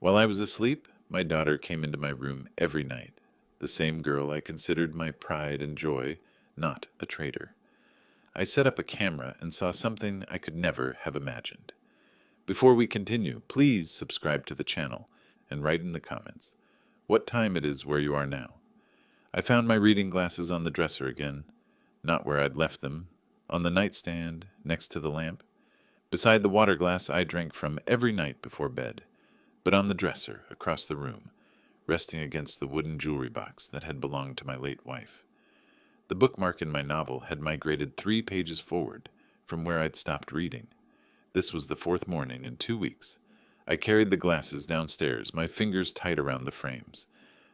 While I was asleep, my daughter came into my room every night. The same girl I considered my pride and joy, not a traitor. I set up a camera and saw something I could never have imagined. Before we continue, please subscribe to the channel and write in the comments what time it is where you are now. I found my reading glasses on the dresser again, not where I'd left them, on the nightstand next to the lamp, beside the water glass I drank from every night before bed, but on the dresser across the room, resting against the wooden jewelry box that had belonged to my late wife. The bookmark in my novel had migrated 3 pages forward from where I'd stopped reading. This was the 4th morning in 2 weeks. I carried the glasses downstairs, my fingers tight around the frames.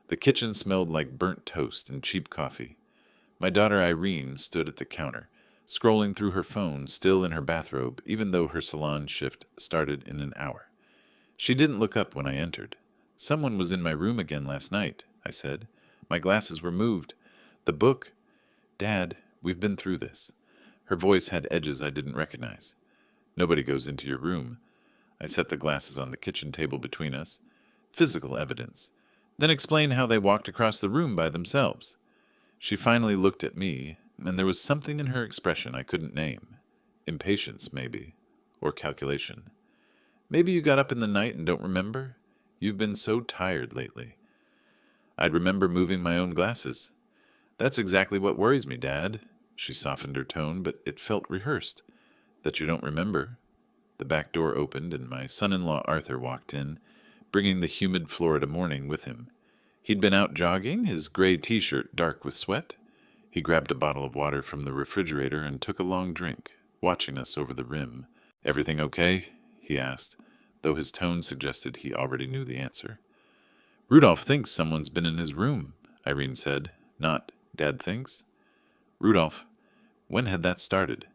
The kitchen smelled like burnt toast and cheap coffee. My daughter Irene stood at the counter, scrolling through her phone, still in her bathrobe, even though her salon shift started in an hour. She didn't look up when I entered. "Someone was in my room again last night," I said. "My glasses were moved. The book—" "Dad, we've been through this." Her voice had edges I didn't recognize. "Nobody goes into your room." I set the glasses on the kitchen table between us. "Physical evidence. Then explain how they walked across the room by themselves." She finally looked at me, and there was something in her expression I couldn't name. Impatience, maybe. Or calculation. "Maybe you got up in the night and don't remember? You've been so tired lately." "I'd remember moving my own glasses." "That's exactly what worries me, Dad." She softened her tone, but it felt rehearsed. "That you don't remember." The back door opened, and my son-in-law Arthur walked in, bringing the humid Florida morning with him. He'd been out jogging, his gray t-shirt dark with sweat. He grabbed a bottle of water from the refrigerator and took a long drink, watching us over the rim. "Everything okay?" he asked, though his tone suggested he already knew the answer. "Rudolph thinks someone's been in his room," Irene said. "Not Dad thinks?" "Rudolph." When had that started?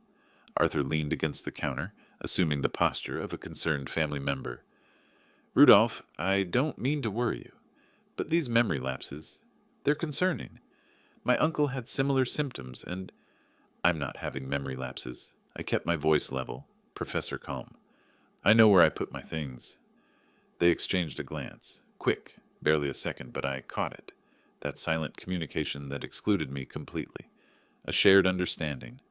Arthur leaned against the counter, assuming the posture of a concerned family member. "Rudolph, I don't mean to worry you, but these memory lapses, they're concerning. My uncle had similar symptoms, and—" "I'm not having memory lapses." I kept my voice level, Professor calm. "I know where I put my things." They exchanged a glance. Quick, barely a second, but I caught it. That silent communication that excluded me completely. A shared understanding.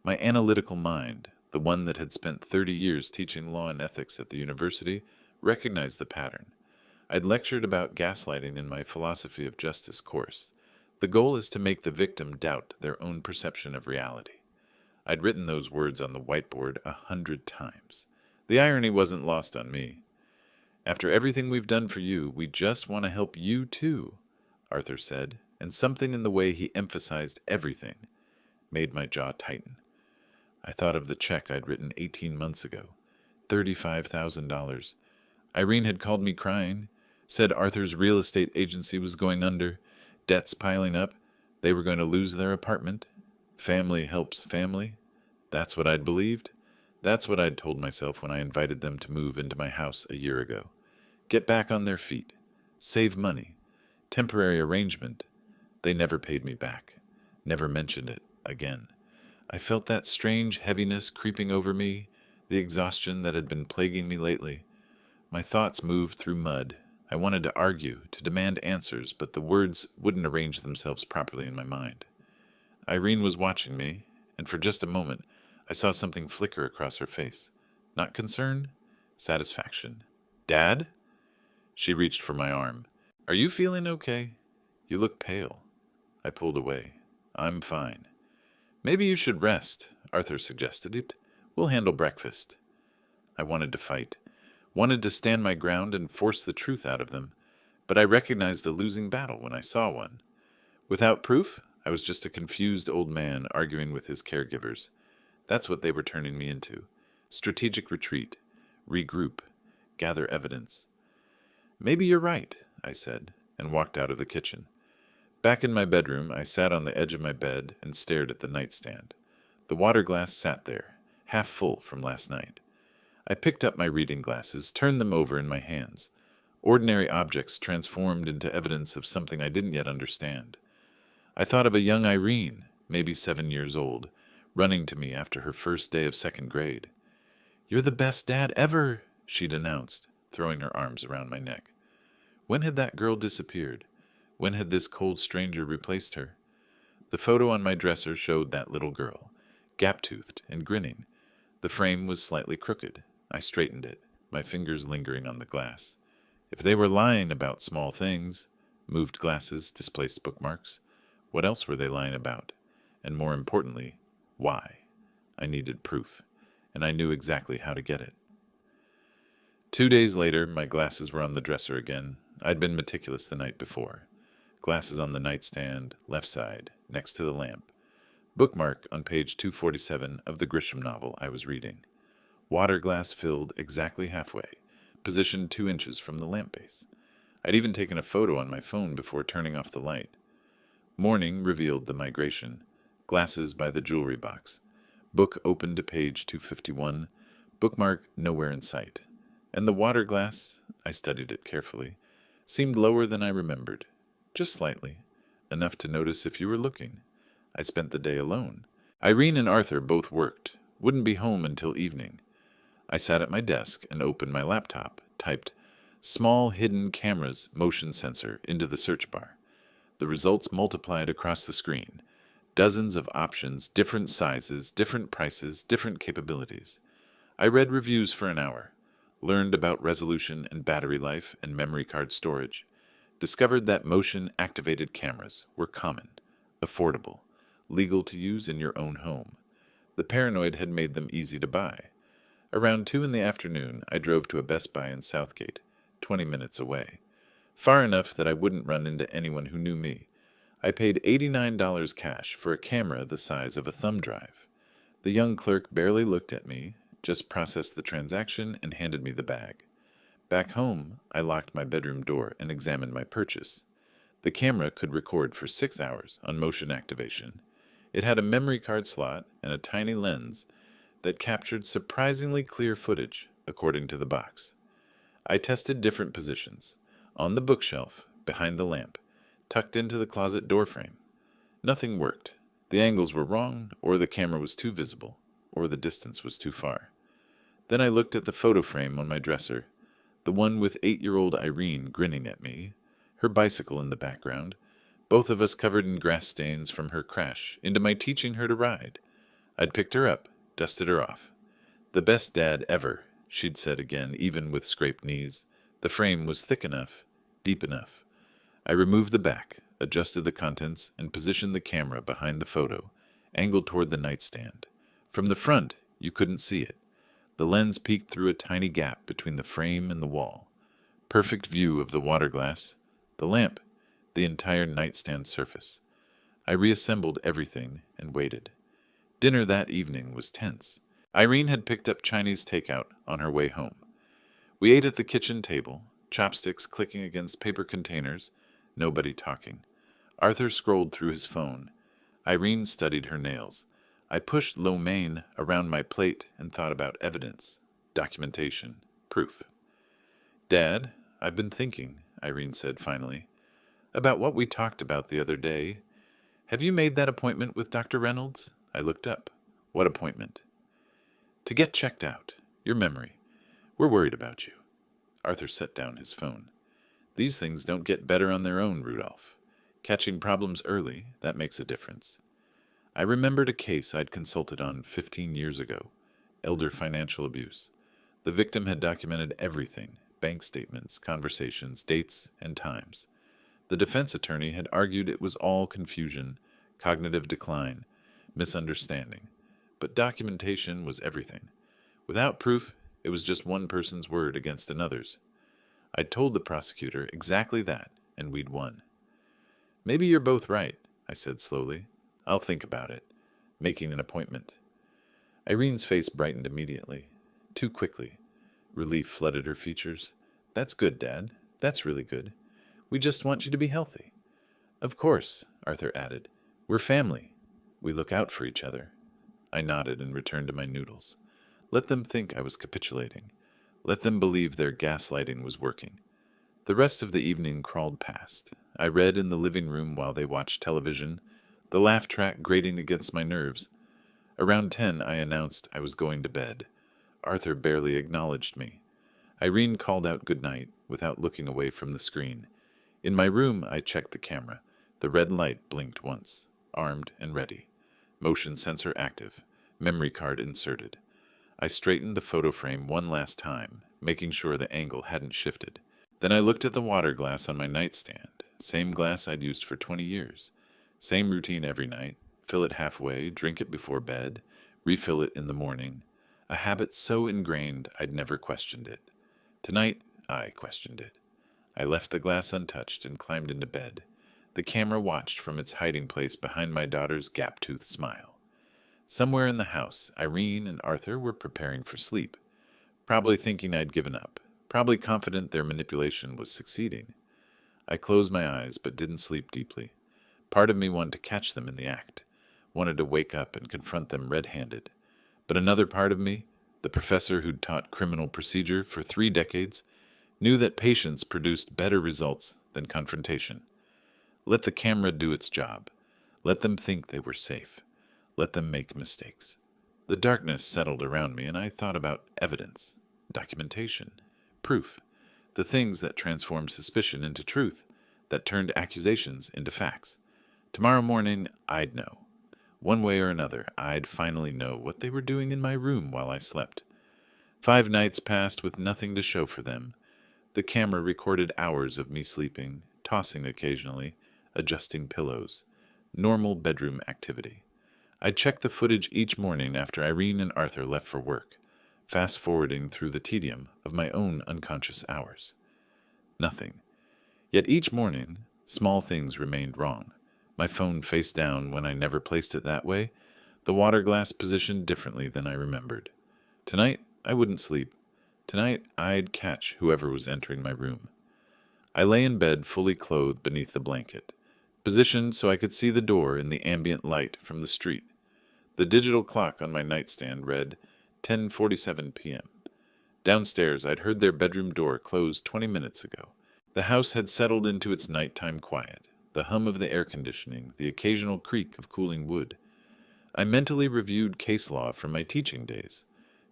My analytical mind, the one that had spent 30 years teaching law and ethics at the university, recognized the pattern. I'd lectured about gaslighting in my philosophy of justice course. The goal is to make the victim doubt their own perception of reality. I'd written those words on the whiteboard 100 times. The irony wasn't lost on me. "After everything we've done for you, we just want to help you too," Arthur said, and something in the way he emphasized everything made my jaw tighten. I thought of the check I'd written 18 months ago. $35,000. Irene had called me crying, said Arthur's real estate agency was going under, debts piling up, they were going to lose their apartment. Family helps family. That's what I'd believed. That's what I'd told myself when I invited them to move into my house a year ago. Get back on their feet. Save money. Temporary arrangement. They never paid me back. Never mentioned it again. I felt that strange heaviness creeping over me, the exhaustion that had been plaguing me lately. My thoughts moved through mud. I wanted to argue, to demand answers, but the words wouldn't arrange themselves properly in my mind. Irene was watching me, and for just a moment, I saw something flicker across her face. Not concern, satisfaction. "Dad?" She reached for my arm. "Are you feeling okay? You look pale." I pulled away. "I'm fine." "Maybe you should rest," Arthur suggested it. "We'll handle breakfast." I wanted to fight, wanted to stand my ground and force the truth out of them, but I recognized a losing battle when I saw one. Without proof, I was just a confused old man arguing with his caregivers. That's what they were turning me into. Strategic retreat, regroup, gather evidence. "Maybe you're right," I said, and walked out of the kitchen. Back in my bedroom, I sat on the edge of my bed and stared at the nightstand. The water glass sat there, half full from last night. I picked up my reading glasses, turned them over in my hands. Ordinary objects transformed into evidence of something I didn't yet understand. I thought of a young Irene, maybe 7 years old, running to me after her first day of 2nd grade. "You're the best dad ever," she'd announced, throwing her arms around my neck. When had that girl disappeared? When had this cold stranger replaced her? The photo on my dresser showed that little girl, gap-toothed and grinning. The frame was slightly crooked. I straightened it, my fingers lingering on the glass. If they were lying about small things, moved glasses, displaced bookmarks, what else were they lying about? And more importantly, why? I needed proof, and I knew exactly how to get it. 2 days later, my glasses were on the dresser again. I'd been meticulous the night before. Glasses on the nightstand, left side, next to the lamp. Bookmark on page 247 of the Grisham novel I was reading. Water glass filled exactly halfway, positioned 2 inches from the lamp base. I'd even taken a photo on my phone before turning off the light. Morning revealed the migration. Glasses by the jewelry box. Book open to page 251. Bookmark nowhere in sight. And the water glass, I studied it carefully, seemed lower than I remembered. Just slightly. Enough to notice if you were looking. I spent the day alone. Irene and Arthur both worked. Wouldn't be home until evening. I sat at my desk and opened my laptop, typed small hidden cameras motion sensor into the search bar. The results multiplied across the screen. Dozens of options, different sizes, different prices, different capabilities. I read reviews for an hour, learned about resolution and battery life and memory card storage, discovered that motion-activated cameras were common, affordable, legal to use in your own home. The paranoid had made them easy to buy. Around 2 in the afternoon, I drove to a Best Buy in Southgate, 20 minutes away. Far enough that I wouldn't run into anyone who knew me. I paid $89 cash for a camera the size of a thumb drive. The young clerk barely looked at me, just processed the transaction and handed me the bag. Back home, I locked my bedroom door and examined my purchase. The camera could record for 6 hours on motion activation. It had a memory card slot and a tiny lens that captured surprisingly clear footage, according to the box. I tested different positions. On the bookshelf, behind the lamp, tucked into the closet door frame. Nothing worked. The angles were wrong, or the camera was too visible, or the distance was too far. Then I looked at the photo frame on my dresser, the one with 8-year-old Irene grinning at me, her bicycle in the background, both of us covered in grass stains from her crash into my teaching her to ride. I'd picked her up, dusted her off. The best dad ever, she'd said again, even with scraped knees. The frame was thick enough, deep enough. I removed the back, adjusted the contents, and positioned the camera behind the photo, angled toward the nightstand. From the front, you couldn't see it. The lens peeked through a tiny gap between the frame and the wall. Perfect view of the water glass, the lamp, the entire nightstand surface. I reassembled everything and waited. Dinner that evening was tense. Irene had picked up Chinese takeout on her way home. We ate at the kitchen table, chopsticks clicking against paper containers, nobody talking. Arthur scrolled through his phone. Irene studied her nails. I pushed lo mein around my plate and thought about evidence, documentation, proof. Dad, I've been thinking, Irene said finally, about what we talked about the other day. Have you made that appointment with Dr. Reynolds? I looked up. What appointment? To get checked out. Your memory. We're worried about you. Arthur set down his phone. These things don't get better on their own, Rudolph. Catching problems early, that makes a difference. I remembered a case I'd consulted on 15 years ago. Elder financial abuse. The victim had documented everything, bank statements, conversations, dates, and times. The defense attorney had argued it was all confusion, cognitive decline, misunderstanding. But documentation was everything. Without proof, it was just one person's word against another's. I'd told the prosecutor exactly that, and we'd won. Maybe you're both right, I said slowly. I'll think about it. Making an appointment. Irene's face brightened immediately. Too quickly. Relief flooded her features. That's good, Dad. That's really good. We just want you to be healthy. Of course, Arthur added. We're family. We look out for each other. I nodded and returned to my noodles. Let them think I was capitulating. Let them believe their gaslighting was working. The rest of the evening crawled past. I read in the living room while they watched television, the laugh track grating against my nerves. Around 10, I announced I was going to bed. Arthur barely acknowledged me. Irene called out goodnight without looking away from the screen. In my room, I checked the camera. The red light blinked once. Armed and ready. Motion sensor active. Memory card inserted. I straightened the photo frame one last time, making sure the angle hadn't shifted. Then I looked at the water glass on my nightstand. Same glass I'd used for 20 years. Same routine every night. Fill it halfway, drink it before bed, refill it in the morning. A habit so ingrained I'd never questioned it. Tonight, I questioned it. I left the glass untouched and climbed into bed. The camera watched from its hiding place behind my daughter's gap-toothed smile. Somewhere in the house, Irene and Arthur were preparing for sleep, probably thinking I'd given up, probably confident their manipulation was succeeding. I closed my eyes but didn't sleep deeply. Part of me wanted to catch them in the act, wanted to wake up and confront them red-handed. But another part of me, the professor who'd taught criminal procedure for 3 decades, knew that patience produced better results than confrontation. Let the camera do its job. Let them think they were safe. Let them make mistakes. The darkness settled around me, and I thought about evidence, documentation, proof, the things that transformed suspicion into truth, that turned accusations into facts. Tomorrow morning, I'd know. One way or another, I'd finally know what they were doing in my room while I slept. 5 nights passed with nothing to show for them. The camera recorded hours of me sleeping, tossing occasionally, adjusting pillows. Normal bedroom activity. I'd check the footage each morning after Irene and Arthur left for work, fast-forwarding through the tedium of my own unconscious hours. Nothing. Yet each morning, small things remained wrong. My phone face down when I never placed it that way, the water glass positioned differently than I remembered. Tonight, I wouldn't sleep. Tonight, I'd catch whoever was entering my room. I lay in bed fully clothed beneath the blanket, positioned so I could see the door in the ambient light from the street. The digital clock on my nightstand read 10:47 p.m. Downstairs, I'd heard their bedroom door close 20 minutes ago. The house had settled into its nighttime quiet, the hum of the air conditioning, the occasional creak of cooling wood. I mentally reviewed case law from my teaching days.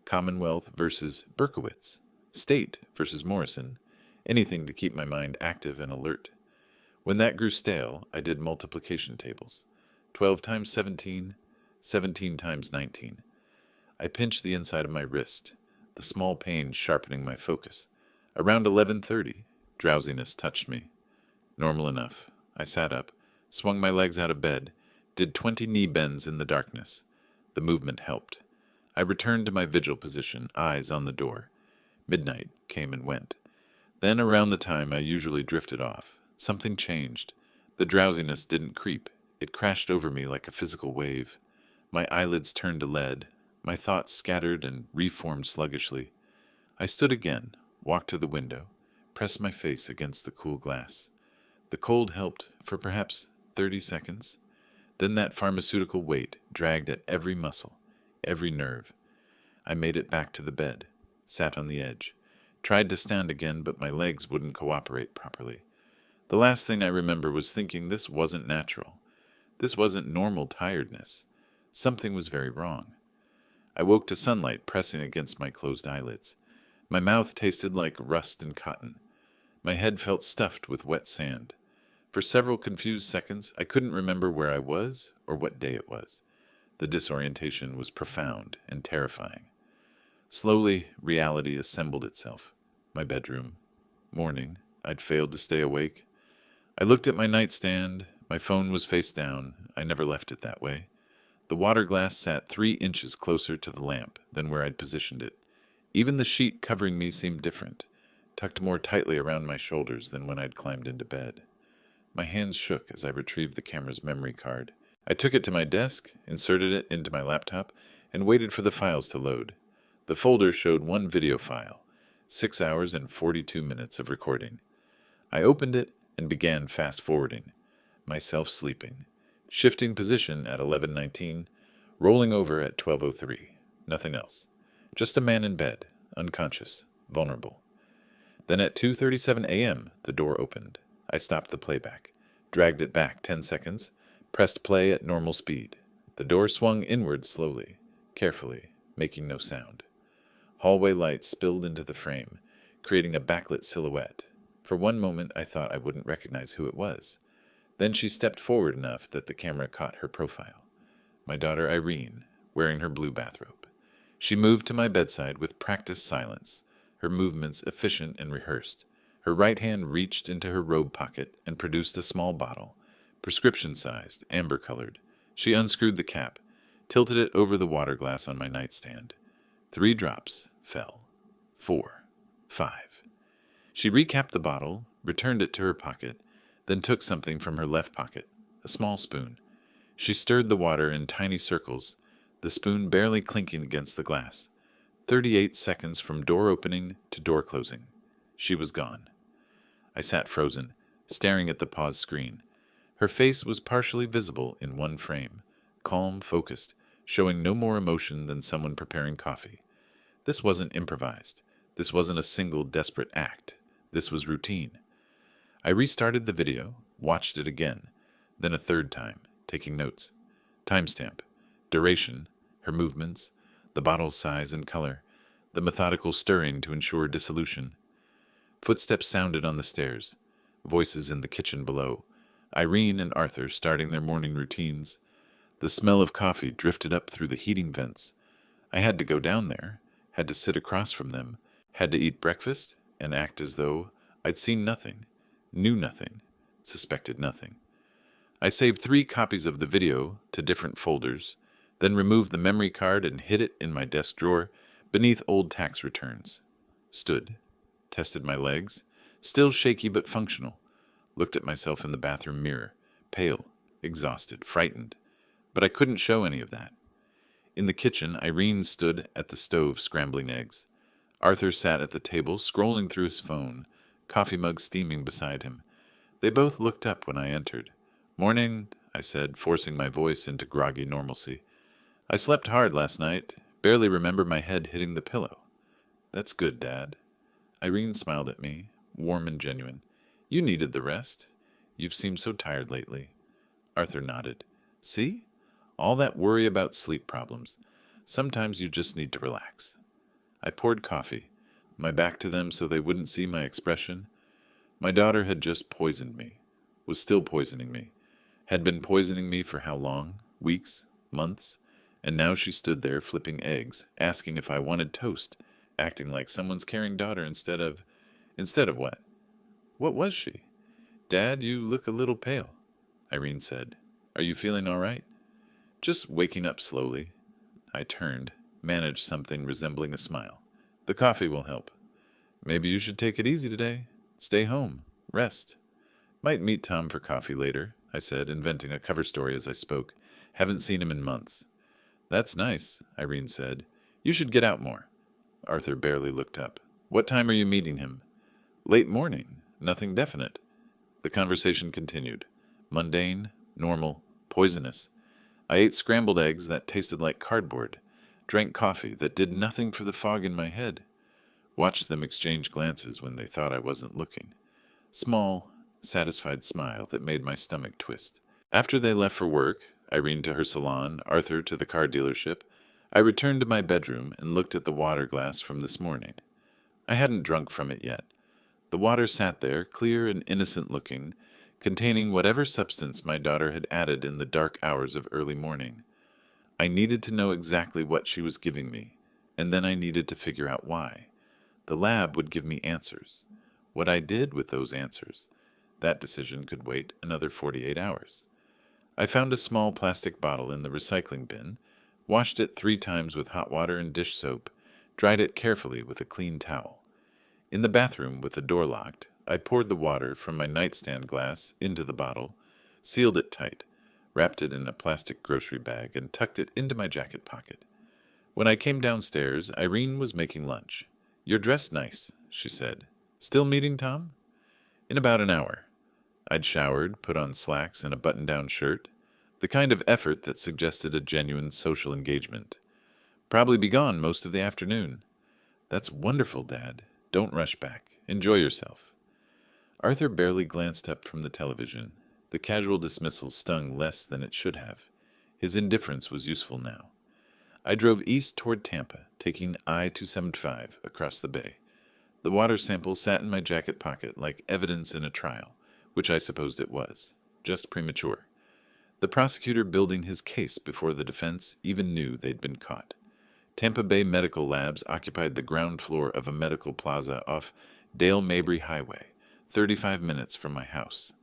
Commonwealth versus Berkowitz, State versus Morrison, anything to keep my mind active and alert. When that grew stale, I did multiplication tables. 12 times 17, 17 times 19. I pinched the inside of my wrist, the small pain sharpening my focus. Around 11:30, drowsiness touched me. Normal enough. I sat up, swung my legs out of bed, did 20 knee bends in the darkness. The movement helped. I returned to my vigil position, eyes on the door. Midnight came and went. Then, around the time I usually drifted off, something changed. The drowsiness didn't creep. It crashed over me like a physical wave. My eyelids turned to lead. My thoughts scattered and reformed sluggishly. I stood again, walked to the window, pressed my face against the cool glass. The cold helped for perhaps 30 seconds. Then that pharmaceutical weight dragged at every muscle, every nerve. I made it back to the bed, sat on the edge, tried to stand again, but my legs wouldn't cooperate properly. The last thing I remember was thinking this wasn't natural. This wasn't normal tiredness. Something was very wrong. I woke to sunlight pressing against my closed eyelids. My mouth tasted like rust and cotton. My head felt stuffed with wet sand. For several confused seconds, I couldn't remember where I was or what day it was. The disorientation was profound and terrifying. Slowly, reality assembled itself. My bedroom. Morning. I'd failed to stay awake. I looked at my nightstand. My phone was face down. I never left it that way. The water glass sat 3 inches closer to the lamp than where I'd positioned it. Even the sheet covering me seemed different, tucked more tightly around my shoulders than when I'd climbed into bed. My hands shook as I retrieved the camera's memory card. I took it to my desk, inserted it into my laptop, and waited for the files to load. The folder showed 1 video file, 6 hours and 42 minutes of recording. I opened it and began fast-forwarding, myself sleeping, shifting position at 11:19, rolling over at 12:03. Nothing else. Just a man in bed, unconscious, vulnerable. Then at 2:37 a.m., the door opened. I stopped the playback, dragged it back 10 seconds, pressed play at normal speed. The door swung inward slowly, carefully, making no sound. Hallway light spilled into the frame, creating a backlit silhouette. For one moment, I thought I wouldn't recognize who it was. Then she stepped forward enough that the camera caught her profile. My daughter Irene, wearing her blue bathrobe. She moved to my bedside with practiced silence, her movements efficient and rehearsed. Her right hand reached into her robe pocket and produced a small bottle, prescription-sized, amber-colored. She unscrewed the cap, tilted it over the water glass on my nightstand. 3 drops fell. 4. 5. She recapped the bottle, returned it to her pocket, then took something from her left pocket, a small spoon. She stirred the water in tiny circles, the spoon barely clinking against the glass. 38 seconds from door opening to door closing. She was gone. I sat frozen, staring at the paused screen. Her face was partially visible in one frame, calm, focused, showing no more emotion than someone preparing coffee. This wasn't improvised. This wasn't a single desperate act. This was routine. I restarted the video, watched it again, then a third time, taking notes. Timestamp, duration, her movements, the bottle's size and color, the methodical stirring to ensure dissolution. Footsteps sounded on the stairs, voices in the kitchen below, Irene and Arthur starting their morning routines. The smell of coffee drifted up through the heating vents. I had to go down there, had to sit across from them, had to eat breakfast and act as though I'd seen nothing, knew nothing, suspected nothing. I saved 3 copies of the video to different folders, then removed the memory card and hid it in my desk drawer beneath old tax returns. Stood, tested my legs, still shaky but functional, looked at myself in the bathroom mirror, pale, exhausted, frightened, but I couldn't show any of that. In the kitchen, Irene stood at the stove scrambling eggs. Arthur sat at the table scrolling through his phone, coffee mug steaming beside him. They both looked up when I entered. "Morning," I said, forcing my voice into groggy normalcy. "I slept hard last night. Barely remember my head hitting the pillow." "That's good, Dad." Irene smiled at me, warm and genuine. "You needed the rest. You've seemed so tired lately." Arthur nodded. "See? All that worry about sleep problems. Sometimes you just need to relax." I poured coffee, my back to them so they wouldn't see my expression. My daughter had just poisoned me, was still poisoning me, had been poisoning me for how long? Weeks? Months? And now she stood there flipping eggs, asking if I wanted toast, acting like someone's caring daughter instead of what? What was she? "Dad, you look a little pale," Irene said. "Are you feeling all right?" "Just waking up slowly." I turned, managed something resembling a smile. "The coffee will help." "Maybe you should take it easy today. Stay home. Rest." "Might meet Tom for coffee later," I said, inventing a cover story as I spoke. "Haven't seen him in months." "That's nice," Irene said. "You should get out more." Arthur barely looked up. "What time are you meeting him?" "Late morning. Nothing definite." The conversation continued. Mundane, normal, poisonous. I ate scrambled eggs that tasted like cardboard, drank coffee that did nothing for the fog in my head, watched them exchange glances when they thought I wasn't looking. Small, satisfied smile that made my stomach twist. After they left for work, Irene to her salon, Arthur to the car dealership, I returned to my bedroom and looked at the water glass from this morning. I hadn't drunk from it yet. The water sat there, clear and innocent-looking, containing whatever substance my daughter had added in the dark hours of early morning. I needed to know exactly what she was giving me, and then I needed to figure out why. The lab would give me answers. What I did with those answers, that decision could wait another 48 hours. I found a small plastic bottle in the recycling bin, washed it 3 times with hot water and dish soap, dried it carefully with a clean towel. In the bathroom, with the door locked, I poured the water from my nightstand glass into the bottle, sealed it tight, wrapped it in a plastic grocery bag, and tucked it into my jacket pocket. When I came downstairs, Irene was making lunch. "You're dressed nice," she said. "Still meeting Tom?" "In about an hour." I'd showered, put on slacks and a button-down shirt, the kind of effort that suggested a genuine social engagement. "Probably be gone most of the afternoon." "That's wonderful, Dad. Don't rush back. Enjoy yourself." Arthur barely glanced up from the television. The casual dismissal stung less than it should have. His indifference was useful now. I drove east toward Tampa, taking I-275 across the bay. The water sample sat in my jacket pocket like evidence in a trial, which I supposed it was, just premature. The prosecutor building his case before the defense even knew they'd been caught. Tampa Bay Medical Labs occupied the ground floor of a medical plaza off Dale Mabry Highway, 35 minutes from my house.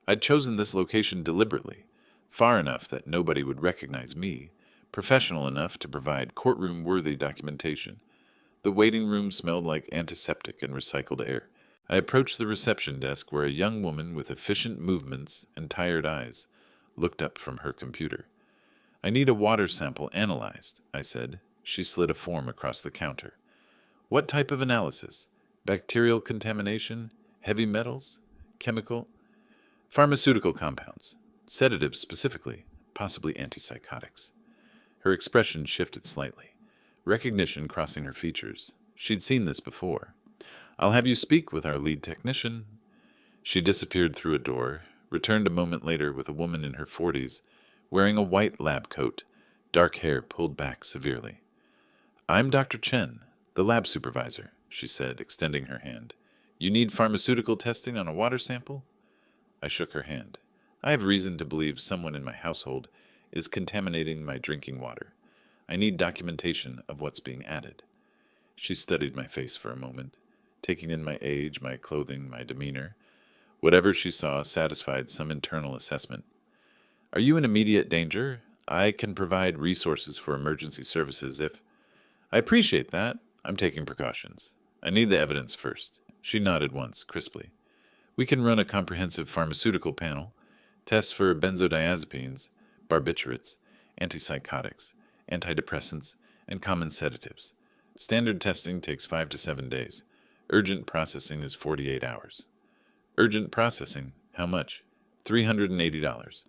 I'd chosen this location deliberately, far enough that nobody would recognize me, professional enough to provide courtroom-worthy documentation. The waiting room smelled like antiseptic and recycled air. I approached the reception desk where a young woman with efficient movements and tired eyes looked up from her computer. "I need a water sample analyzed," I said. She slid a form across the counter. "What type of analysis? Bacterial contamination? Heavy metals? Chemical? Pharmaceutical compounds. Sedatives specifically, possibly antipsychotics." Her expression shifted slightly, recognition crossing her features. She'd seen this before. "I'll have you speak with our lead technician." She disappeared through a door, returned a moment later with a woman in her 40s, wearing a white lab coat, dark hair pulled back severely. "I'm Dr. Chen, the lab supervisor," she said, extending her hand. "You need pharmaceutical testing on a water sample?" I shook her hand. "I have reason to believe someone in my household is contaminating my drinking water. I need documentation of what's being added." She studied my face for a moment, taking in my age, my clothing, my demeanor. Whatever she saw satisfied some internal assessment. "Are you in immediate danger? I can provide resources for emergency services if—" "I appreciate that. I'm taking precautions. I need the evidence first." She nodded once, crisply. "We can run a comprehensive pharmaceutical panel, tests for benzodiazepines, barbiturates, antipsychotics, antidepressants, and common sedatives. Standard testing takes 5 to 7 days. Urgent processing is 48 hours. "Urgent processing? How much?" $380.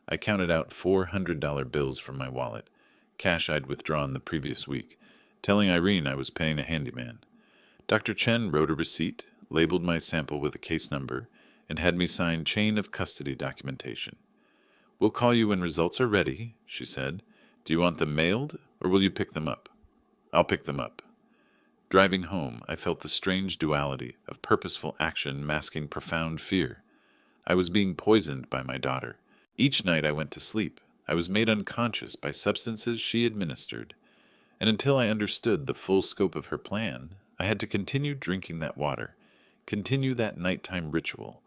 I counted out $400 bills from my wallet, cash I'd withdrawn the previous week, telling Irene I was paying a handyman. Dr. Chen wrote a receipt, labeled my sample with a case number, and had me sign chain of custody documentation. "We'll call you when results are ready," she said. "Do you want them mailed, or will you pick them up?" "I'll pick them up." Driving home, I felt the strange duality of purposeful action masking profound fear. I was being poisoned by my daughter. Each night I went to sleep, I was made unconscious by substances she administered. And until I understood the full scope of her plan, I had to continue drinking that water, continue that nighttime ritual,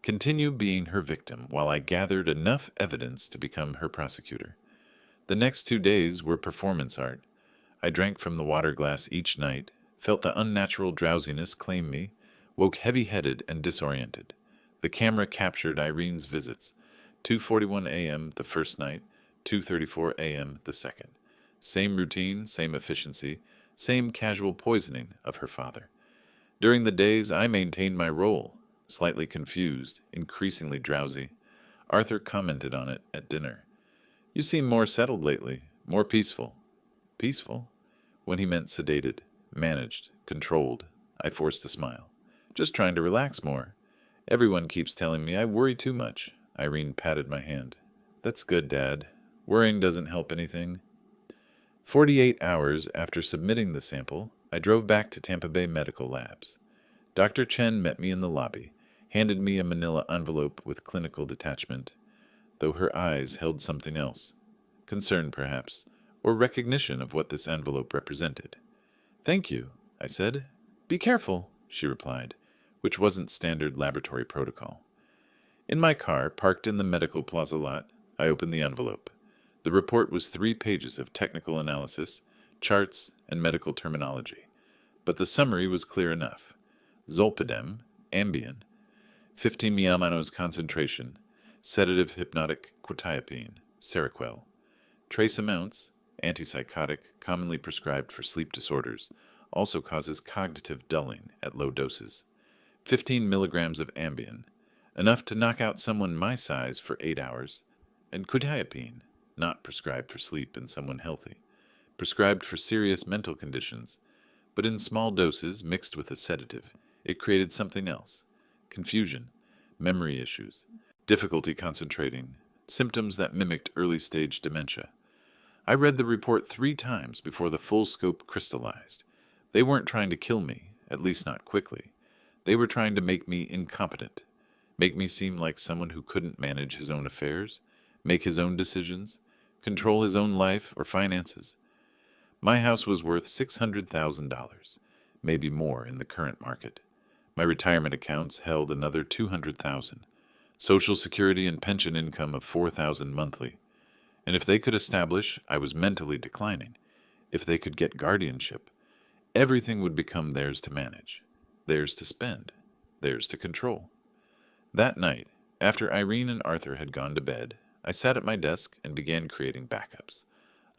continue being her victim while I gathered enough evidence to become her prosecutor. The next 2 days were performance art. I drank from the water glass each night, felt the unnatural drowsiness claim me, woke heavy-headed and disoriented. The camera captured Irene's visits, 2:41 a.m. the first night, 2:34 a.m. the second. Same routine, same efficiency, same casual poisoning of her father. During the days, I maintained my role, slightly confused, increasingly drowsy. Arthur commented on it at dinner. "You seem more settled lately, more peaceful." Peaceful? When he meant sedated, managed, controlled, I forced a smile. "Just trying to relax more. Everyone keeps telling me I worry too much." Irene patted my hand. "That's good, Dad. Worrying doesn't help anything." 48 hours after submitting the sample, I drove back to Tampa Bay Medical Labs. Dr. Chen met me in the lobby, handed me a manila envelope with clinical detachment, though her eyes held something else. Concern, perhaps, or recognition of what this envelope represented. "Thank you," I said. "Be careful," she replied, which wasn't standard laboratory protocol. In my car, parked in the medical plaza lot, I opened the envelope. The report was 3 pages of technical analysis, charts, and medical terminology. But the summary was clear enough. Zolpidem, Ambien, 15 mg concentration, sedative hypnotic quetiapine, Seroquel. Trace amounts, antipsychotic, commonly prescribed for sleep disorders, also causes cognitive dulling at low doses. 15 milligrams of Ambien, enough to knock out someone my size for 8 hours, and quetiapine, not prescribed for sleep in someone healthy, prescribed for serious mental conditions, but in small doses mixed with a sedative, it created something else: confusion, memory issues, difficulty concentrating, symptoms that mimicked early-stage dementia. I read the report 3 times before the full scope crystallized. They weren't trying to kill me, at least not quickly. They were trying to make me incompetent, make me seem like someone who couldn't manage his own affairs, make his own decisions, control his own life or finances. My house was worth $600,000, maybe more in the current market. My retirement accounts held another $200,000, Social Security and pension income of $4,000 monthly. And if they could establish I was mentally declining, if they could get guardianship, everything would become theirs to manage, theirs to spend, theirs to control. That night, after Irene and Arthur had gone to bed, I sat at my desk and began creating backups.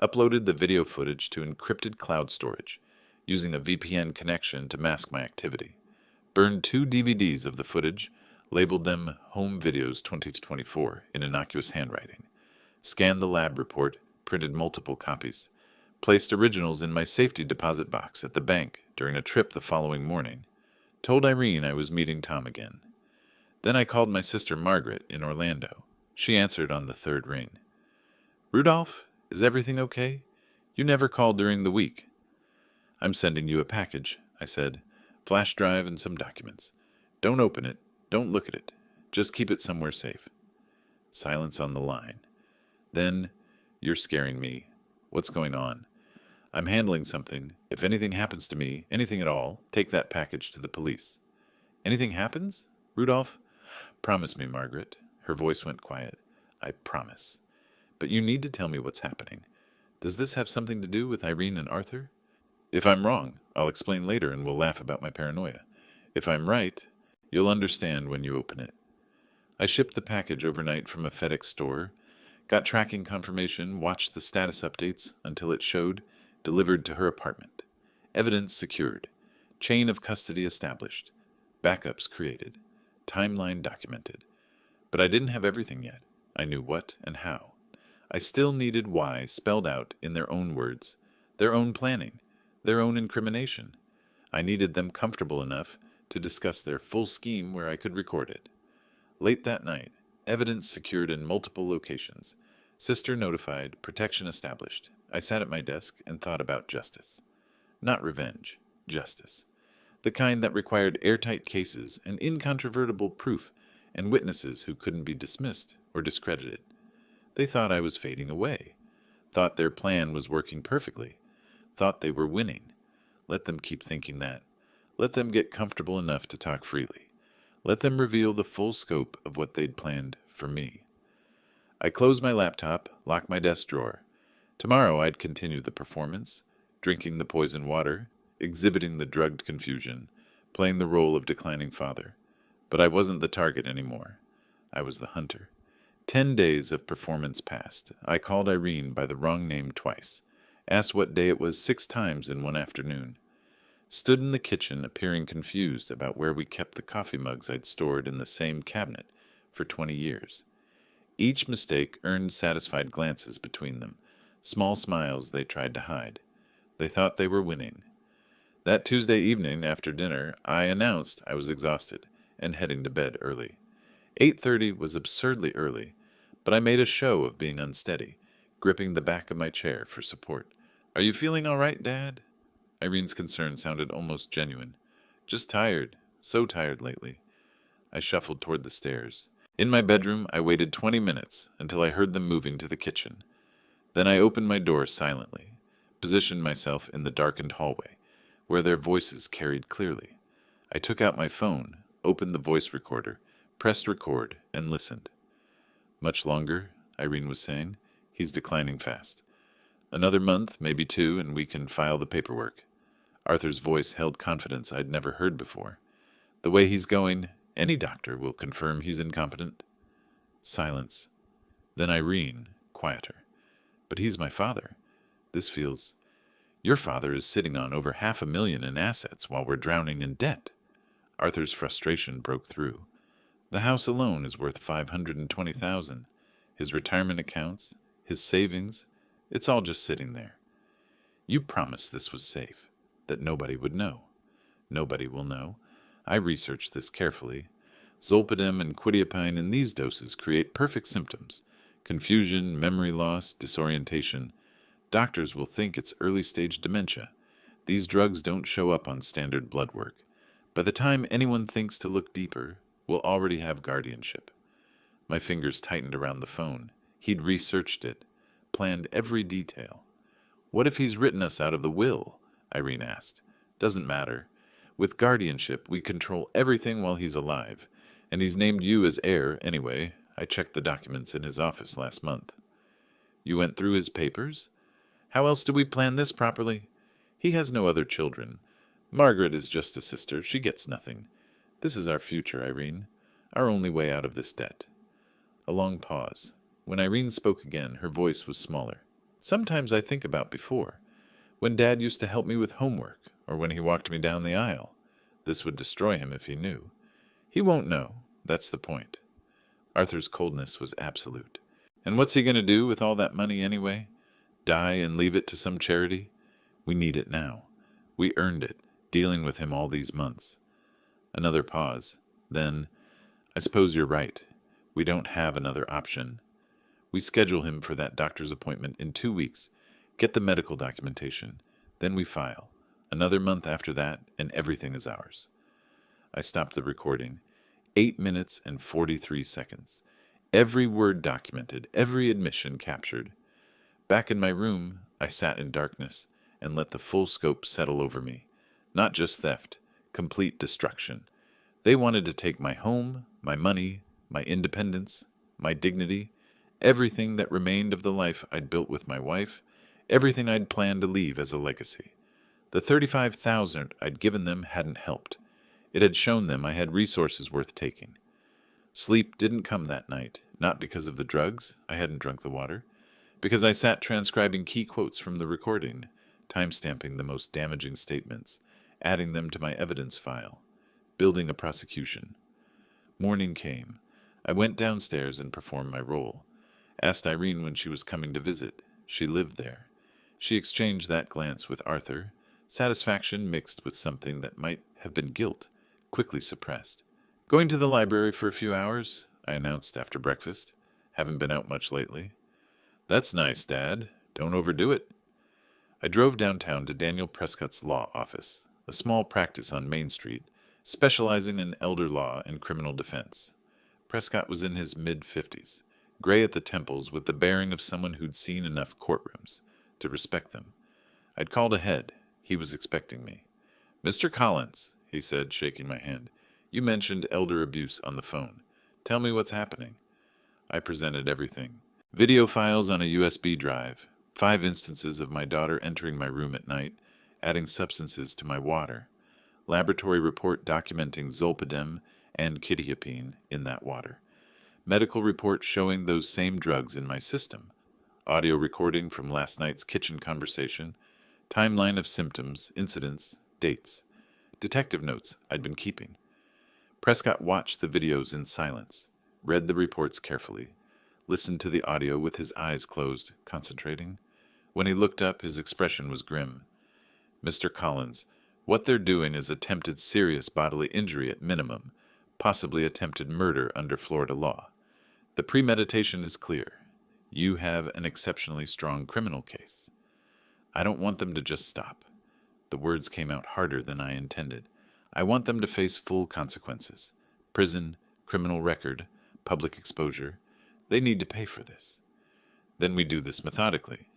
Uploaded the video footage to encrypted cloud storage, using a VPN connection to mask my activity. Burned 2 DVDs of the footage, labeled them Home Videos 2024 in innocuous handwriting. Scanned the lab report, printed multiple copies. Placed originals in my safety deposit box at the bank during a trip the following morning. Told Irene I was meeting Tom again. Then I called my sister Margaret in Orlando. She answered on the 3rd ring. "Rudolph, is everything okay? You never called during the week." "I'm sending you a package," I said. "Flash drive and some documents. Don't open it. Don't look at it. Just keep it somewhere safe." Silence on the line. Then, "You're scaring me. What's going on?" "I'm handling something. If anything happens to me, anything at all, take that package to the police." "Anything happens? Rudolph?" "Promise me, Margaret." Her voice went quiet. "I promise. But you need to tell me what's happening. Does this have something to do with Irene and Arthur? If I'm wrong, I'll explain later and we'll laugh about my paranoia. If I'm right, you'll understand when you open it." I shipped the package overnight from a FedEx store, got tracking confirmation, watched the status updates until it showed delivered to her apartment. Evidence secured. Chain of custody established. Backups created. Timeline documented. But I didn't have everything yet. I knew what and how. I still needed why spelled out in their own words, their own planning, their own incrimination. I needed them comfortable enough to discuss their full scheme where I could record it. Late that night, evidence secured in multiple locations. Sister notified, protection established. I sat at my desk and thought about justice. Not revenge, justice. The kind that required airtight cases and incontrovertible proof and witnesses who couldn't be dismissed or discredited. They thought I was fading away, thought their plan was working perfectly, thought they were winning. Let them keep thinking that. Let them get comfortable enough to talk freely. Let them reveal the full scope of what they'd planned for me. I closed my laptop, locked my desk drawer. Tomorrow I'd continue the performance, drinking the poison water, exhibiting the drugged confusion, playing the role of declining father. But I wasn't the target anymore. I was the hunter. 10 days of performance passed. I called Irene by the wrong name twice, asked what day it was 6 times in one afternoon. Stood in the kitchen appearing confused about where we kept the coffee mugs I'd stored in the same cabinet for 20 years. Each mistake earned satisfied glances between them, small smiles they tried to hide. They thought they were winning. That Tuesday evening after dinner, I announced I was exhausted and heading to bed early. 8:30 was absurdly early, but I made a show of being unsteady, gripping the back of my chair for support. "Are you feeling all right, Dad?" Irene's concern sounded almost genuine. "Just tired. So tired lately." I shuffled toward the stairs. In my bedroom, I waited 20 minutes until I heard them moving to the kitchen. Then I opened my door silently, positioned myself in the darkened hallway, where their voices carried clearly. I took out my phone, opened the voice recorder, pressed record, and listened. "Much longer," Irene was saying. "He's declining fast. Another month, maybe 2, and we can file the paperwork." Arthur's voice held confidence I'd never heard before. "The way he's going, any doctor will confirm he's incompetent." Silence. Then Irene, quieter. "But he's my father. This feels... Your father is sitting on over $500,000 in assets while we're drowning in debt." Arthur's frustration broke through. "The house alone is worth $520,000. His retirement accounts, his savings, it's all just sitting there. You promised this was safe, that nobody would know. Nobody will know. I researched this carefully. Zolpidem and quetiapine in these doses create perfect symptoms: confusion, memory loss, disorientation. Doctors will think it's early-stage dementia. These drugs don't show up on standard blood work. By the time anyone thinks to look deeper, we'll already have guardianship. My fingers tightened around the phone. He'd researched it, planned every detail. What if he's written us out of the will? Irene asked. Doesn't matter. With guardianship, we control everything while he's alive. And he's named you as heir anyway. I checked the documents in his office last month. You went through his papers? How else do we plan this properly? He has no other children. Margaret is just a sister. She gets nothing. This is our future, Irene. Our only way out of this debt. A long pause. When Irene spoke again, her voice was smaller. Sometimes I think about before. When Dad used to help me with homework, or when he walked me down the aisle. This would destroy him if he knew. He won't know. That's the point. Arthur's coldness was absolute. And what's he going to do with all that money anyway? Die and leave it to some charity? We need it now. We earned it, dealing with him all these months. Another pause. Then, I suppose you're right. We don't have another option. We schedule him for that doctor's appointment in 2 weeks, get the medical documentation, then we file. Another month after that, and everything is ours. I stopped the recording. 8 minutes and 43 seconds. Every word documented, every admission captured. Back in my room, I sat in darkness and let the full scope settle over me. Not just theft, complete destruction. They wanted to take my home, my money, my independence, my dignity, everything that remained of the life I'd built with my wife, everything I'd planned to leave as a legacy. The $35,000 I'd given them hadn't helped. It had shown them I had resources worth taking. Sleep didn't come that night, not because of the drugs, I hadn't drunk the water, because I sat transcribing key quotes from the recording, timestamping the most damaging statements, adding them to my evidence file, building a prosecution. Morning came. I went downstairs and performed my role. Asked Irene when she was coming to visit. She lived there. She exchanged that glance with Arthur, satisfaction mixed with something that might have been guilt, quickly suppressed. Going to the library for a few hours, I announced after breakfast. Haven't been out much lately. That's nice, Dad. Don't overdo it. I drove downtown to Daniel Prescott's law office, a small practice on Main Street, specializing in elder law and criminal defense. Prescott was in his mid-50s, gray at the temples with the bearing of someone who'd seen enough courtrooms to respect them. I'd called ahead. He was expecting me. Mr. Collins, he said, shaking my hand, you mentioned elder abuse on the phone. Tell me what's happening. I presented everything. Video files on a USB drive, 5 instances of my daughter entering my room at night, adding substances to my water, laboratory report documenting zolpidem and quetiapine in that water, medical report showing those same drugs in my system, audio recording from last night's kitchen conversation, timeline of symptoms, incidents, dates, detective notes I'd been keeping. Prescott watched the videos in silence, read the reports carefully, listened to the audio with his eyes closed, concentrating. When he looked up, his expression was grim. Mr. Collins, what they're doing is attempted serious bodily injury at minimum, possibly attempted murder under Florida law. The premeditation is clear. You have an exceptionally strong criminal case. I don't want them to just stop. The words came out harder than I intended. I want them to face full consequences. Prison, criminal record, public exposure. They need to pay for this. Then we do this methodically.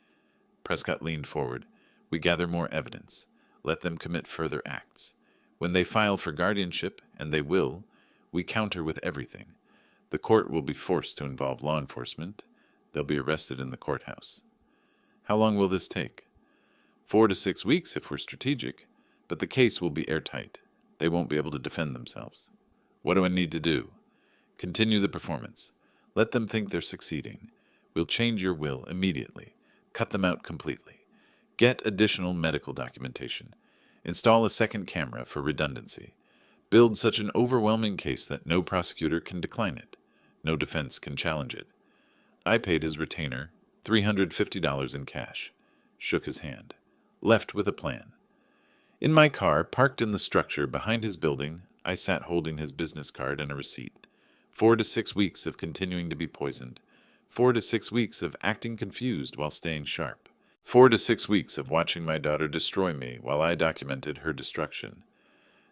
Prescott leaned forward. We gather more evidence. Let them commit further acts. When they file for guardianship, and they will, we counter with everything. The court will be forced to involve law enforcement. They'll be arrested in the courthouse. How long will this take? 4 to 6 weeks if we're strategic, but the case will be airtight. They won't be able to defend themselves. What do I need to do? Continue the performance. Let them think they're succeeding. We'll change your will immediately. Cut them out completely. Get additional medical documentation. Install a second camera for redundancy. Build such an overwhelming case that no prosecutor can decline it. No defense can challenge it. I paid his retainer $350 in cash. Shook his hand. Left with a plan. In my car, parked in the structure behind his building, I sat holding his business card and a receipt. 4 to 6 weeks of continuing to be poisoned. 4 to 6 weeks of acting confused while staying sharp. 4 to 6 weeks of watching my daughter destroy me while I documented her destruction.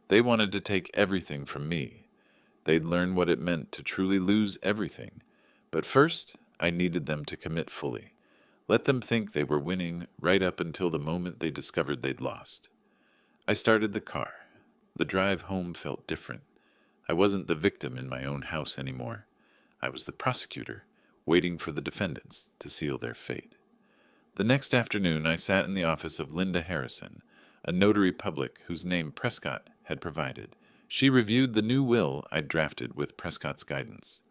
They wanted to take everything from me. They'd learn what it meant to truly lose everything. But first, I needed them to commit fully. Let them think they were winning right up until the moment they discovered they'd lost. I started the car. The drive home felt different. I wasn't the victim in my own house anymore. I was the prosecutor, waiting for the defendants to seal their fate. The next afternoon, I sat in the office of Linda Harrison, a notary public whose name Prescott had provided. She reviewed the new will I'd drafted with Prescott's guidance.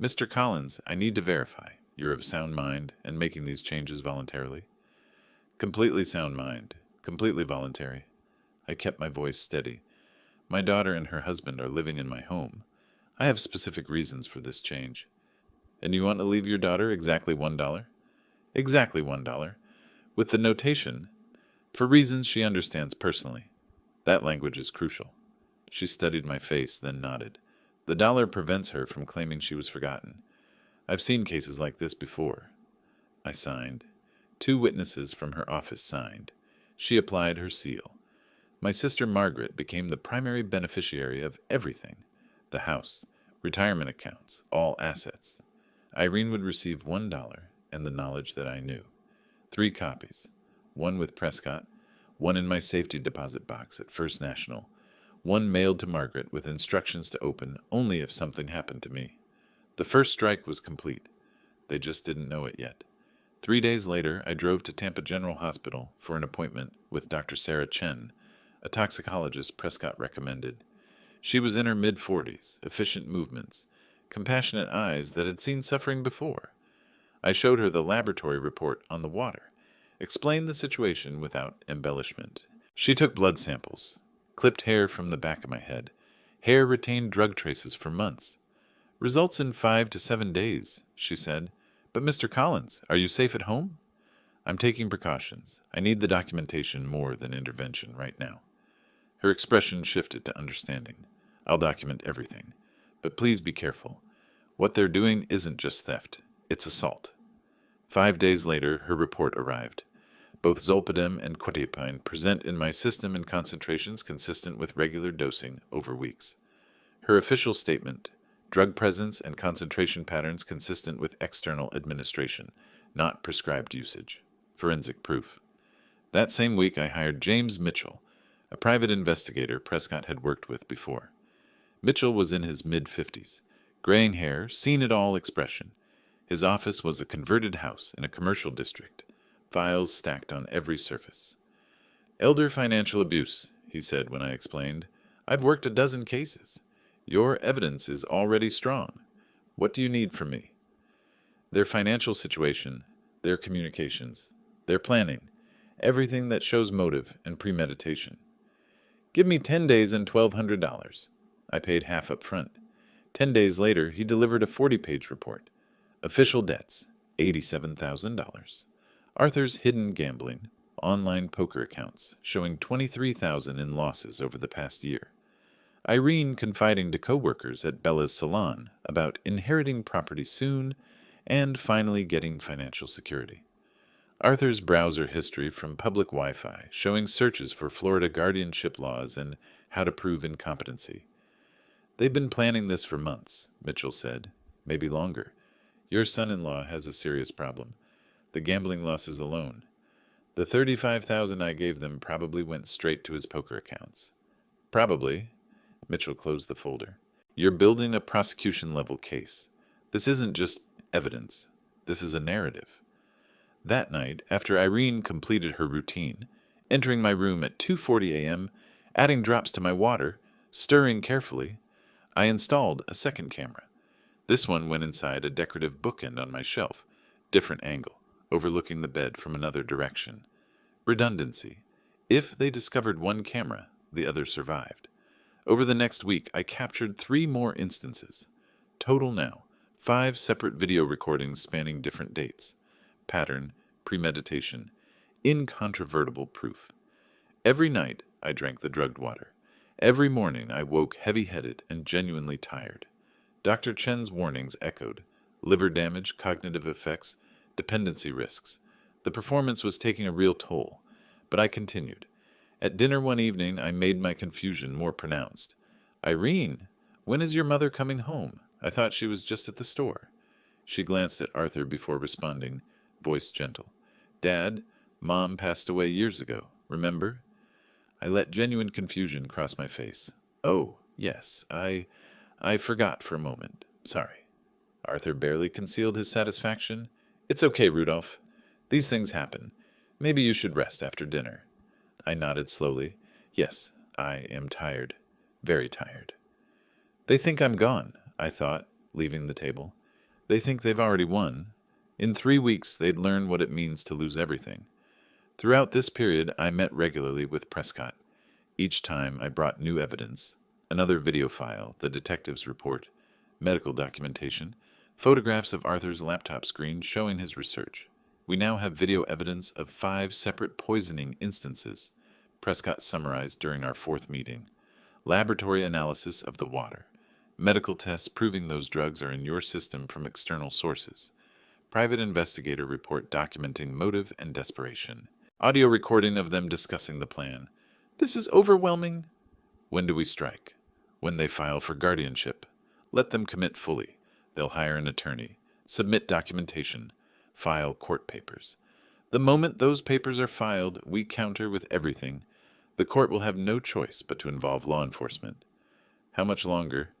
"Mr. Collins, I need to verify. You're of sound mind and making these changes voluntarily?" "Completely sound mind. Completely voluntary." I kept my voice steady. "My daughter and her husband are living in my home. I have specific reasons for this change." "And you want to leave your daughter exactly $1? "Exactly $1, with the notation, for reasons she understands personally. That language is crucial." She studied my face, then nodded. "The dollar prevents her from claiming she was forgotten. I've seen cases like this before." I signed. 2 witnesses from her office signed. She applied her seal. My sister Margaret became the primary beneficiary of everything: the house, retirement accounts, all assets. Irene would receive $1 and the knowledge that I knew. 3 copies, one with Prescott, one in my safety deposit box at First National, one mailed to Margaret with instructions to open only if something happened to me. The first strike was complete. They just didn't know it yet. 3 days later, I drove to Tampa General Hospital for an appointment with Dr. Sarah Chen, a toxicologist Prescott recommended. She was in her mid-40s, efficient movements, compassionate eyes that had seen suffering before. I showed her the laboratory report on the water, explained the situation without embellishment. She took blood samples, clipped hair from the back of my head. Hair retained drug traces for months. "Results in 5 to 7 days, she said. "But Mr. Collins, are you safe at home?" "I'm taking precautions. I need the documentation more than intervention right now." Her expression shifted to understanding. "I'll document everything. But please be careful. What they're doing isn't just theft. It's assault." 5 days later, her report arrived. Both zolpidem and quetiapine present in my system in concentrations consistent with regular dosing over weeks. Her official statement: drug presence and concentration patterns consistent with external administration, not prescribed usage. Forensic proof. That same week, I hired James Mitchell, a private investigator Prescott had worked with before. Mitchell was in his mid-50s, graying hair, seen-it-all expression. His office was a converted house in a commercial district, files stacked on every surface. "Elder financial abuse," he said when I explained. "I've worked a dozen cases. Your evidence is already strong. What do you need from me?" "Their financial situation, their communications, their planning, everything that shows motive and premeditation." "Give me 10 days and $1,200. I paid half up front. 10 days later, he delivered a 40-page report. Official debts, $87,000. Arthur's hidden gambling, online poker accounts, showing $23,000 in losses over the past year. Irene confiding to coworkers at Bella's salon about inheriting property soon and finally getting financial security. Arthur's browser history from public Wi-Fi, showing searches for Florida guardianship laws and how to prove incompetency. "They've been planning this for months," Mitchell said. "Maybe longer. Your son-in-law has a serious problem. The gambling losses alone. The $35,000 I gave them probably went straight to his poker accounts." "Probably." Mitchell closed the folder. "You're building a prosecution-level case. This isn't just evidence. This is a narrative." That night, after Irene completed her routine, entering my room at 2:40 a.m., adding drops to my water, stirring carefully, I installed a second camera. This one went inside a decorative bookend on my shelf, different angle, overlooking the bed from another direction. Redundancy. If they discovered one camera, the other survived. Over the next week, I captured 3 more instances. Total now, 5 separate video recordings spanning different dates. Pattern, premeditation, incontrovertible proof. Every night, I drank the drugged water. Every morning, I woke heavy-headed and genuinely tired. Dr. Chen's warnings echoed: liver damage, cognitive effects, dependency risks. The performance was taking a real toll, but I continued. At dinner one evening, I made my confusion more pronounced. "Irene, when is your mother coming home? I thought she was just at the store." She glanced at Arthur before responding, voice gentle. "Dad, Mom passed away years ago, remember?" I let genuine confusion cross my face. "Oh, yes, I forgot for a moment. Sorry." Arthur barely concealed his satisfaction. "It's okay, Rudolph. These things happen. Maybe you should rest after dinner." I nodded slowly. "Yes, I am tired. Very tired." They think I'm gone, I thought, leaving the table. They think they've already won. In 3 weeks, they'd learn what it means to lose everything. Throughout this period, I met regularly with Prescott. Each time, I brought new evidence, another video file, the detective's report, medical documentation, photographs of Arthur's laptop screen showing his research. We now have video evidence of 5 separate poisoning instances, Prescott summarized during our 4th meeting. Laboratory analysis of the water. Medical tests proving those drugs are in your system from external sources. Private investigator report documenting motive and desperation. Audio recording of them discussing the plan. "This is overwhelming." When do we strike? When they file for guardianship. Let them commit fully. They'll hire an attorney. Submit documentation. File court papers. The moment those papers are filed, we counter with everything. The court will have no choice but to involve law enforcement. How much longer?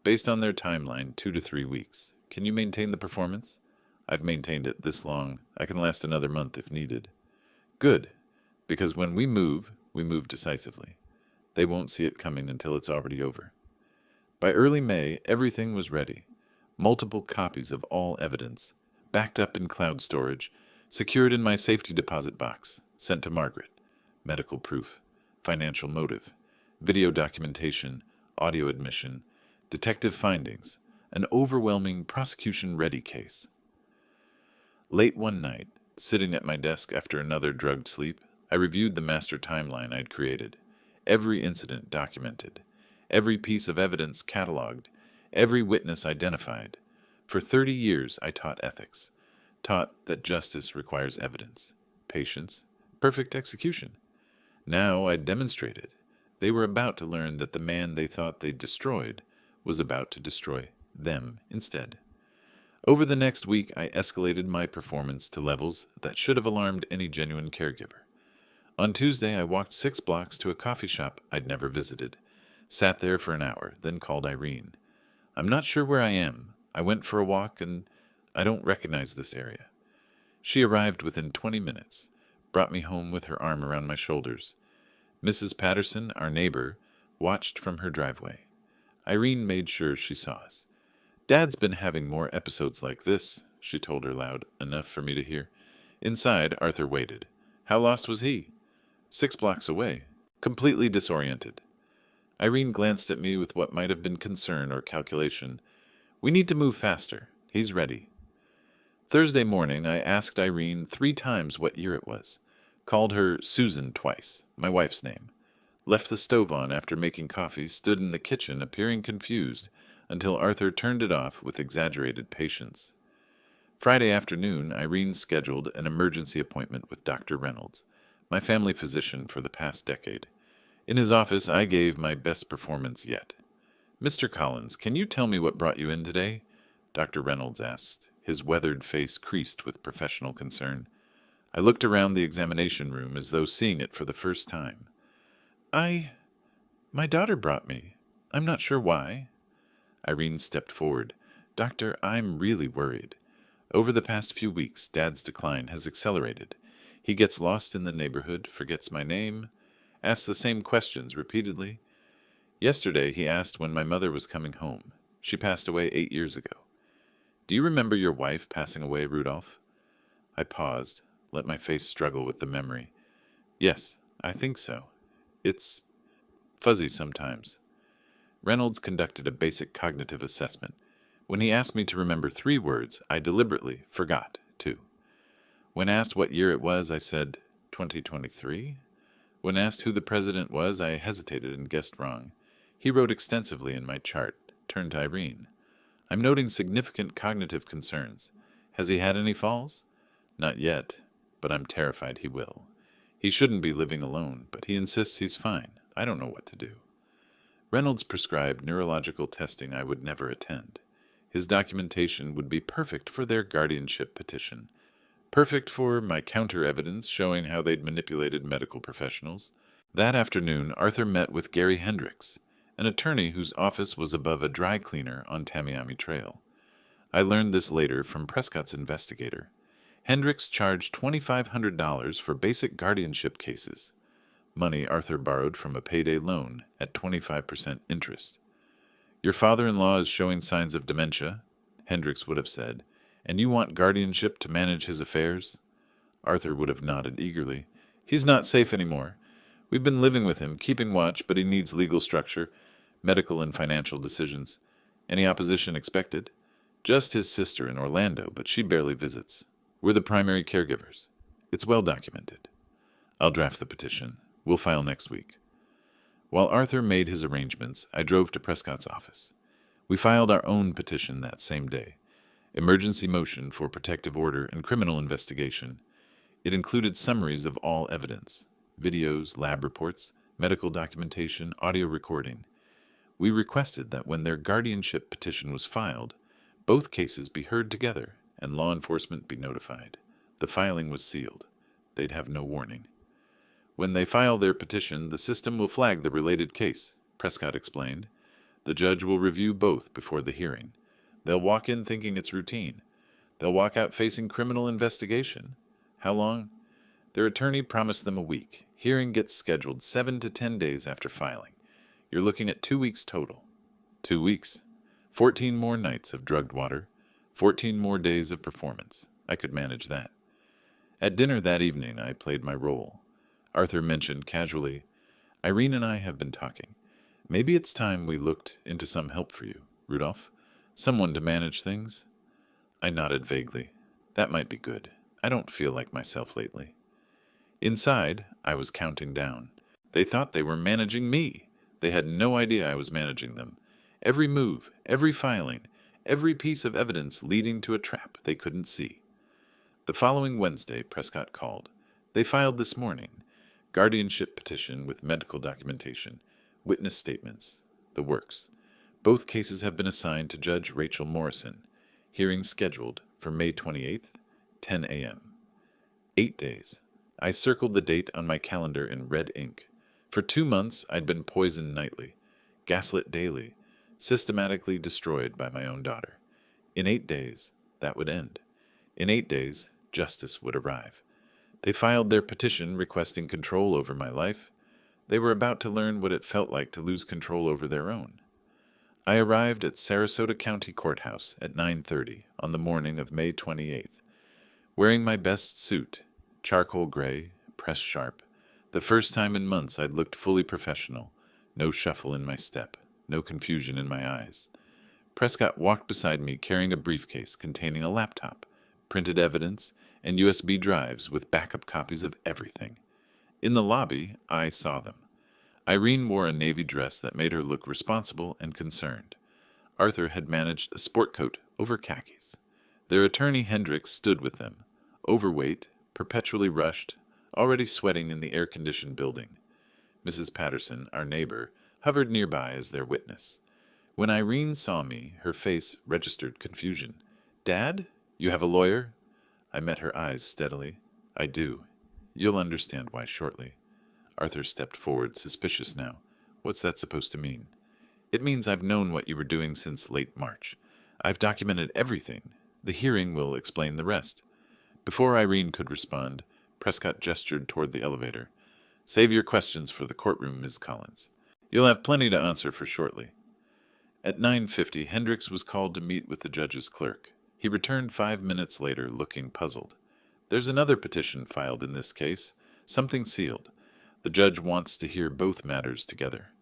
Based on their timeline, 2 to 3 weeks. Can you maintain the performance? I've maintained it this long. I can last another month if needed. Good, because when we move decisively. They won't see it coming until it's already over. By early May, everything was ready. Multiple copies of all evidence, backed up in cloud storage, secured in my safety deposit box, sent to Margaret. Medical proof, financial motive, video documentation, audio admission, detective findings, an overwhelming prosecution-ready case. Late one night, sitting at my desk after another drugged sleep, I reviewed the master timeline I'd created. Every incident documented, every piece of evidence cataloged, every witness identified. For 30 years, I taught ethics, taught that justice requires evidence, patience, perfect execution. Now I demonstrated. They were about to learn that the man they thought they'd destroyed was about to destroy them instead. Over the next week, I escalated my performance to levels that should have alarmed any genuine caregiver. On Tuesday, I walked 6 blocks to a coffee shop I'd never visited, sat there for an hour, then called Irene. "I'm not sure where I am. I went for a walk, and I don't recognize this area." She arrived within 20 minutes, brought me home with her arm around my shoulders. Mrs. Patterson, our neighbor, watched from her driveway. Irene made sure she saw us. "Dad's been having more episodes like this," she told her loud enough for me to hear. Inside, Arthur waited. How lost was he? 6 blocks away, completely disoriented. Irene glanced at me with what might have been concern or calculation. "We need to move faster. He's ready." Thursday morning, I asked Irene 3 times what year it was. Called her Susan twice, my wife's name. Left the stove on after making coffee, stood in the kitchen appearing confused, until Arthur turned it off with exaggerated patience. Friday afternoon, Irene scheduled an emergency appointment with Dr. Reynolds, my family physician for the past decade. In his office, I gave my best performance yet. "Mr. Collins, can you tell me what brought you in today?" Dr. Reynolds asked, his weathered face creased with professional concern. I looked around the examination room as though seeing it for the first time. My daughter brought me. I'm not sure why." Irene stepped forward. "Doctor, I'm really worried. Over the past few weeks, Dad's decline has accelerated. He gets lost in the neighborhood, forgets my name, asks the same questions repeatedly. Yesterday, he asked when my mother was coming home. She passed away 8 years ago. Do you remember your wife passing away, Rudolph?" I paused, let my face struggle with the memory. "Yes, I think so. It's fuzzy sometimes." Reynolds conducted a basic cognitive assessment. When he asked me to remember 3 words, I deliberately forgot 2. When asked what year it was, I said 2023. When asked who the president was, I hesitated and guessed wrong. He wrote extensively in my chart, turned to Irene. "I'm noting significant cognitive concerns. Has he had any falls?" "Not yet. but I'm terrified he will. He shouldn't be living alone, but he insists he's fine. I don't know what to do. Reynolds prescribed neurological testing I would never attend. His documentation would be perfect for their guardianship petition. Perfect for my counter-evidence showing how they'd manipulated medical professionals. That afternoon, Arthur met with Gary Hendricks, an attorney whose office was above a dry cleaner on Tamiami Trail. I learned this later from Prescott's investigator. Hendricks charged $2,500 for basic guardianship cases, money Arthur borrowed from a payday loan at 25% interest. Your father-in-law is showing signs of dementia, Hendricks would have said, and you want guardianship to manage his affairs? Arthur would have nodded eagerly. He's not safe anymore. We've been living with him, keeping watch, but he needs legal structure, medical and financial decisions. Any opposition expected? Just his sister in Orlando, but she barely visits. We're the primary caregivers. It's well documented. I'll draft the petition. We'll file next week. While Arthur made his arrangements, I drove to Prescott's office. We filed our own petition that same day. Emergency motion for protective order and criminal investigation. It included summaries of all evidence, videos, lab reports, medical documentation, audio recording. We requested that when their guardianship petition was filed, both cases be heard together and law enforcement be notified. The filing was sealed. They'd have no warning. When they file their petition, the system will flag the related case, Prescott explained. The judge will review both before the hearing. They'll walk in thinking it's routine. They'll walk out facing criminal investigation. How long? Their attorney promised them a week. Hearing gets scheduled 7 to 10 days after filing. You're looking at 2 weeks total. 2 weeks. 14 more nights of drugged water. 14 more days of performance. I could manage that. At dinner that evening, I played my role. Arthur mentioned casually, Irene and I have been talking. Maybe it's time we looked into some help for you, Rudolph. Someone to manage things? I nodded vaguely. That might be good. I don't feel like myself lately. Inside, I was counting down. They thought they were managing me. They had no idea I was managing them. Every move, every filing, every piece of evidence leading to a trap they couldn't see. The following Wednesday, Prescott called. They filed this morning. Guardianship petition with medical documentation, witness statements, the works. Both cases have been assigned to Judge Rachel Morrison. Hearing scheduled for May 28th, 10 a.m. 8 days. I circled the date on my calendar in red ink. For 2 months, I'd been poisoned nightly, gaslit daily, systematically destroyed by my own daughter. In 8 days, that would end. In 8 days, justice would arrive. They filed their petition requesting control over my life. They were about to learn what it felt like to lose control over their own. I arrived at Sarasota County Courthouse at 9:30 on the morning of May 28th, wearing my best suit, charcoal gray, pressed sharp. The first time in months I'd looked fully professional, no shuffle in my step, no confusion in my eyes. Prescott walked beside me carrying a briefcase containing a laptop, printed evidence, and USB drives with backup copies of everything. In the lobby, I saw them. Irene wore a navy dress that made her look responsible and concerned. Arthur had managed a sport coat over khakis. Their attorney Hendricks stood with them, overweight, perpetually rushed, already sweating in the air-conditioned building. Mrs. Patterson, our neighbor, hovered nearby as their witness. When Irene saw me, her face registered confusion. "Dad? You have a lawyer?" I met her eyes steadily. "I do. You'll understand why shortly." Arthur stepped forward, suspicious now. "What's that supposed to mean?" "It means I've known what you were doing since late March. I've documented everything. The hearing will explain the rest." Before Irene could respond, Prescott gestured toward the elevator. "Save your questions for the courtroom, Ms. Collins. You'll have plenty to answer for shortly." At 9:50, Hendricks was called to meet with the judge's clerk. He returned 5 minutes later, looking puzzled. "There's another petition filed in this case, something sealed. The judge wants to hear both matters together."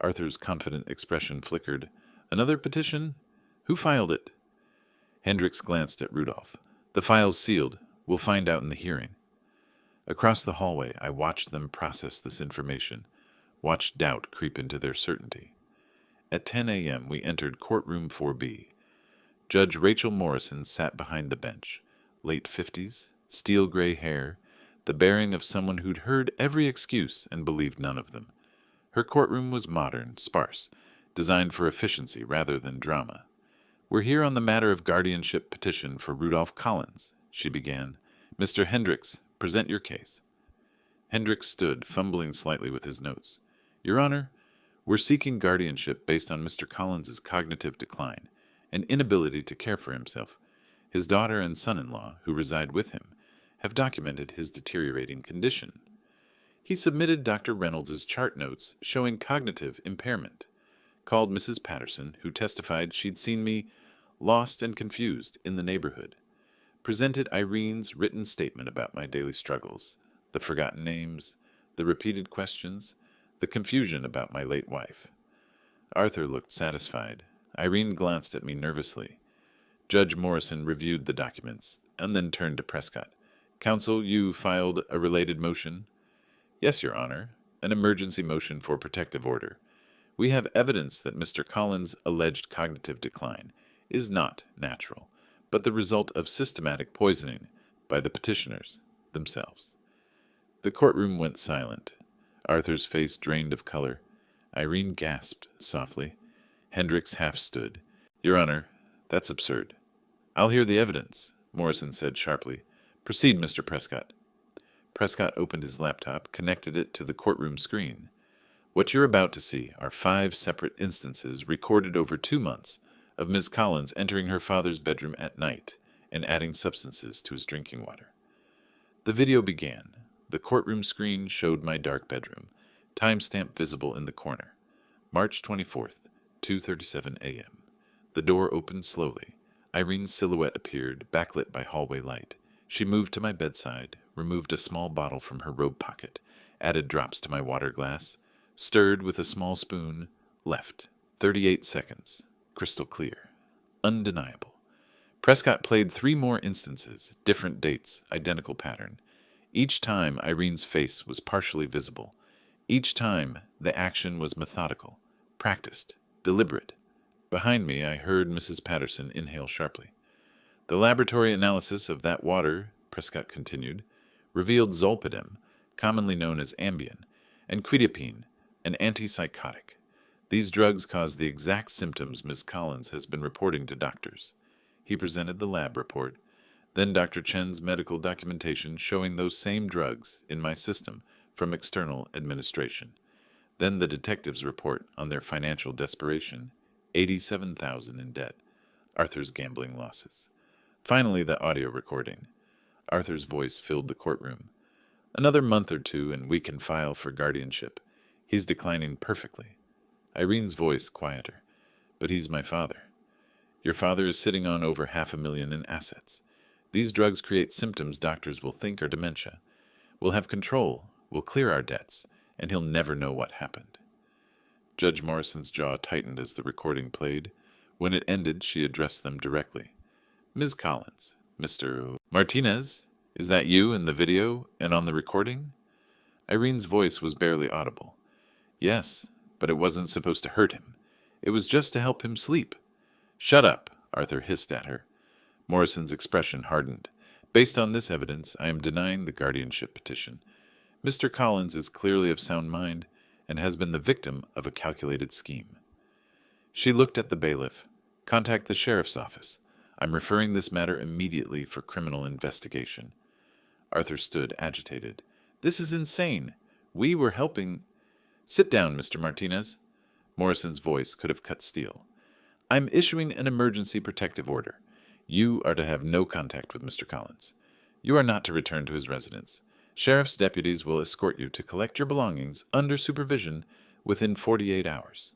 Arthur's confident expression flickered. "Another petition? Who filed it?" Hendricks glanced at Rudolph. "The file's sealed. We'll find out in the hearing." Across the hallway, I watched them process this information, watched doubt creep into their certainty. At 10 a.m., we entered courtroom 4B. Judge Rachel Morrison sat behind the bench, late 50s, steel gray hair, the bearing of someone who'd heard every excuse and believed none of them. Her courtroom was modern, sparse, designed for efficiency rather than drama. "We're here on the matter of guardianship petition for Rudolph Collins," she began. "Mr. Hendricks, present your case." Hendricks stood, fumbling slightly with his notes. "Your Honor, we're seeking guardianship based on Mr. Collins's cognitive decline, an inability to care for himself. His daughter and son-in-law, who reside with him, have documented his deteriorating condition." He submitted Dr. Reynolds's chart notes showing cognitive impairment, called Mrs. Patterson, who testified she'd seen me lost and confused in the neighborhood, presented Irene's written statement about my daily struggles, the forgotten names, the repeated questions, the confusion about my late wife. Arthur looked satisfied. Irene glanced at me nervously. Judge Morrison reviewed the documents and then turned to Prescott. "Counsel, you filed a related motion?" "Yes, Your Honor, an emergency motion for protective order. We have evidence that Mr. Collins' alleged cognitive decline is not natural, but the result of systematic poisoning by the petitioners themselves." The courtroom went silent. Arthur's face drained of color. Irene gasped softly. Hendricks half stood. "Your Honor, that's absurd." "I'll hear the evidence," Morrison said sharply. "Proceed, Mr. Prescott." Prescott opened his laptop, connected it to the courtroom screen. "What you're about to see are 5 separate instances recorded over 2 months of Ms. Collins entering her father's bedroom at night and adding substances to his drinking water." The video began. The courtroom screen showed my dark bedroom, timestamp visible in the corner. March 24th, 2:37 a.m. The door opened slowly. Irene's silhouette appeared, backlit by hallway light. She moved to my bedside, removed a small bottle from her robe pocket, added drops to my water glass, stirred with a small spoon, left. 38 seconds. Crystal clear. Undeniable. Prescott played 3 more instances, different dates, identical pattern. Each time Irene's face was partially visible. Each time the action was methodical, practiced, deliberate. Behind me I heard Mrs. Patterson inhale sharply. "The laboratory analysis of that water," Prescott continued, "revealed zolpidem, commonly known as Ambien, and quetiapine, an antipsychotic. These drugs cause the exact symptoms Ms. Collins has been reporting to doctors." He presented the lab report, then Dr. Chen's medical documentation showing those same drugs in my system from external administration. Then the detective's report on their financial desperation, $87,000 in debt, Arthur's gambling losses. Finally, the audio recording. Arthur's voice filled the courtroom. "Another month or 2 and we can file for guardianship. He's declining perfectly." Irene's voice quieter. "But he's my father. Your father is sitting on over $500,000 in assets. These drugs create symptoms doctors will think are dementia. We'll have control, we'll clear our debts, and he'll never know what happened." Judge Morrison's jaw tightened as the recording played. When it ended, she addressed them directly. "Ms. Collins, Mr. Martinez, is that you in the video and on the recording?" Irene's voice was barely audible. "Yes, but it wasn't supposed to hurt him. It was just to help him sleep." "Shut up," Arthur hissed at her. Morrison's expression hardened. "Based on this evidence, I am denying the guardianship petition. Mr. Collins is clearly of sound mind and has been the victim of a calculated scheme." She looked at the bailiff. "Contact the sheriff's office. I'm referring this matter immediately for criminal investigation." Arthur stood agitated. "This is insane. We were helping—" "Sit down, Mr. Martinez." Morrison's voice could have cut steel. "I'm issuing an emergency protective order. You are to have no contact with Mr. Collins. You are not to return to his residence. Sheriff's deputies will escort you to collect your belongings under supervision within 48 hours.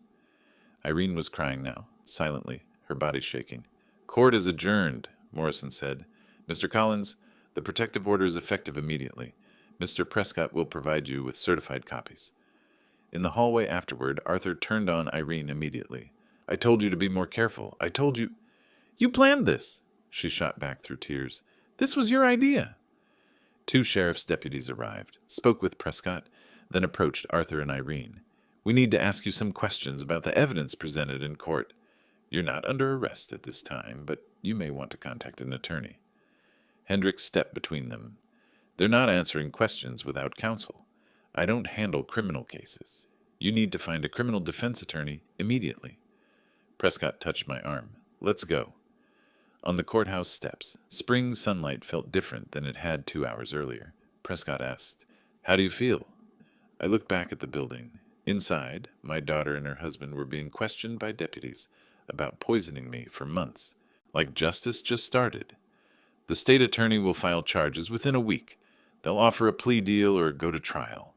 Irene was crying now, silently, her body shaking. "Court is adjourned," Morrison said. "Mr. Collins, the protective order is effective immediately. Mr. Prescott will provide you with certified copies." In the hallway afterward, Arthur turned on Irene immediately. "I told you to be more careful. I told you—" "You planned this," she shot back through tears. "This was your idea." 2 sheriff's deputies arrived, spoke with Prescott, then approached Arthur and Irene. "We need to ask you some questions about the evidence presented in court. You're not under arrest at this time, but you may want to contact an attorney." Hendricks stepped between them. They're not answering questions without counsel. I don't handle criminal cases. You need to find a criminal defense attorney immediately. Prescott touched my arm. Let's go. On the courthouse steps, spring sunlight felt different than it had 2 hours earlier. Prescott asked, "How do you feel?" I looked back at the building. Inside, my daughter and her husband were being questioned by deputies about poisoning me for months, like justice just started. The state attorney will file charges within a week. They'll offer a plea deal or go to trial.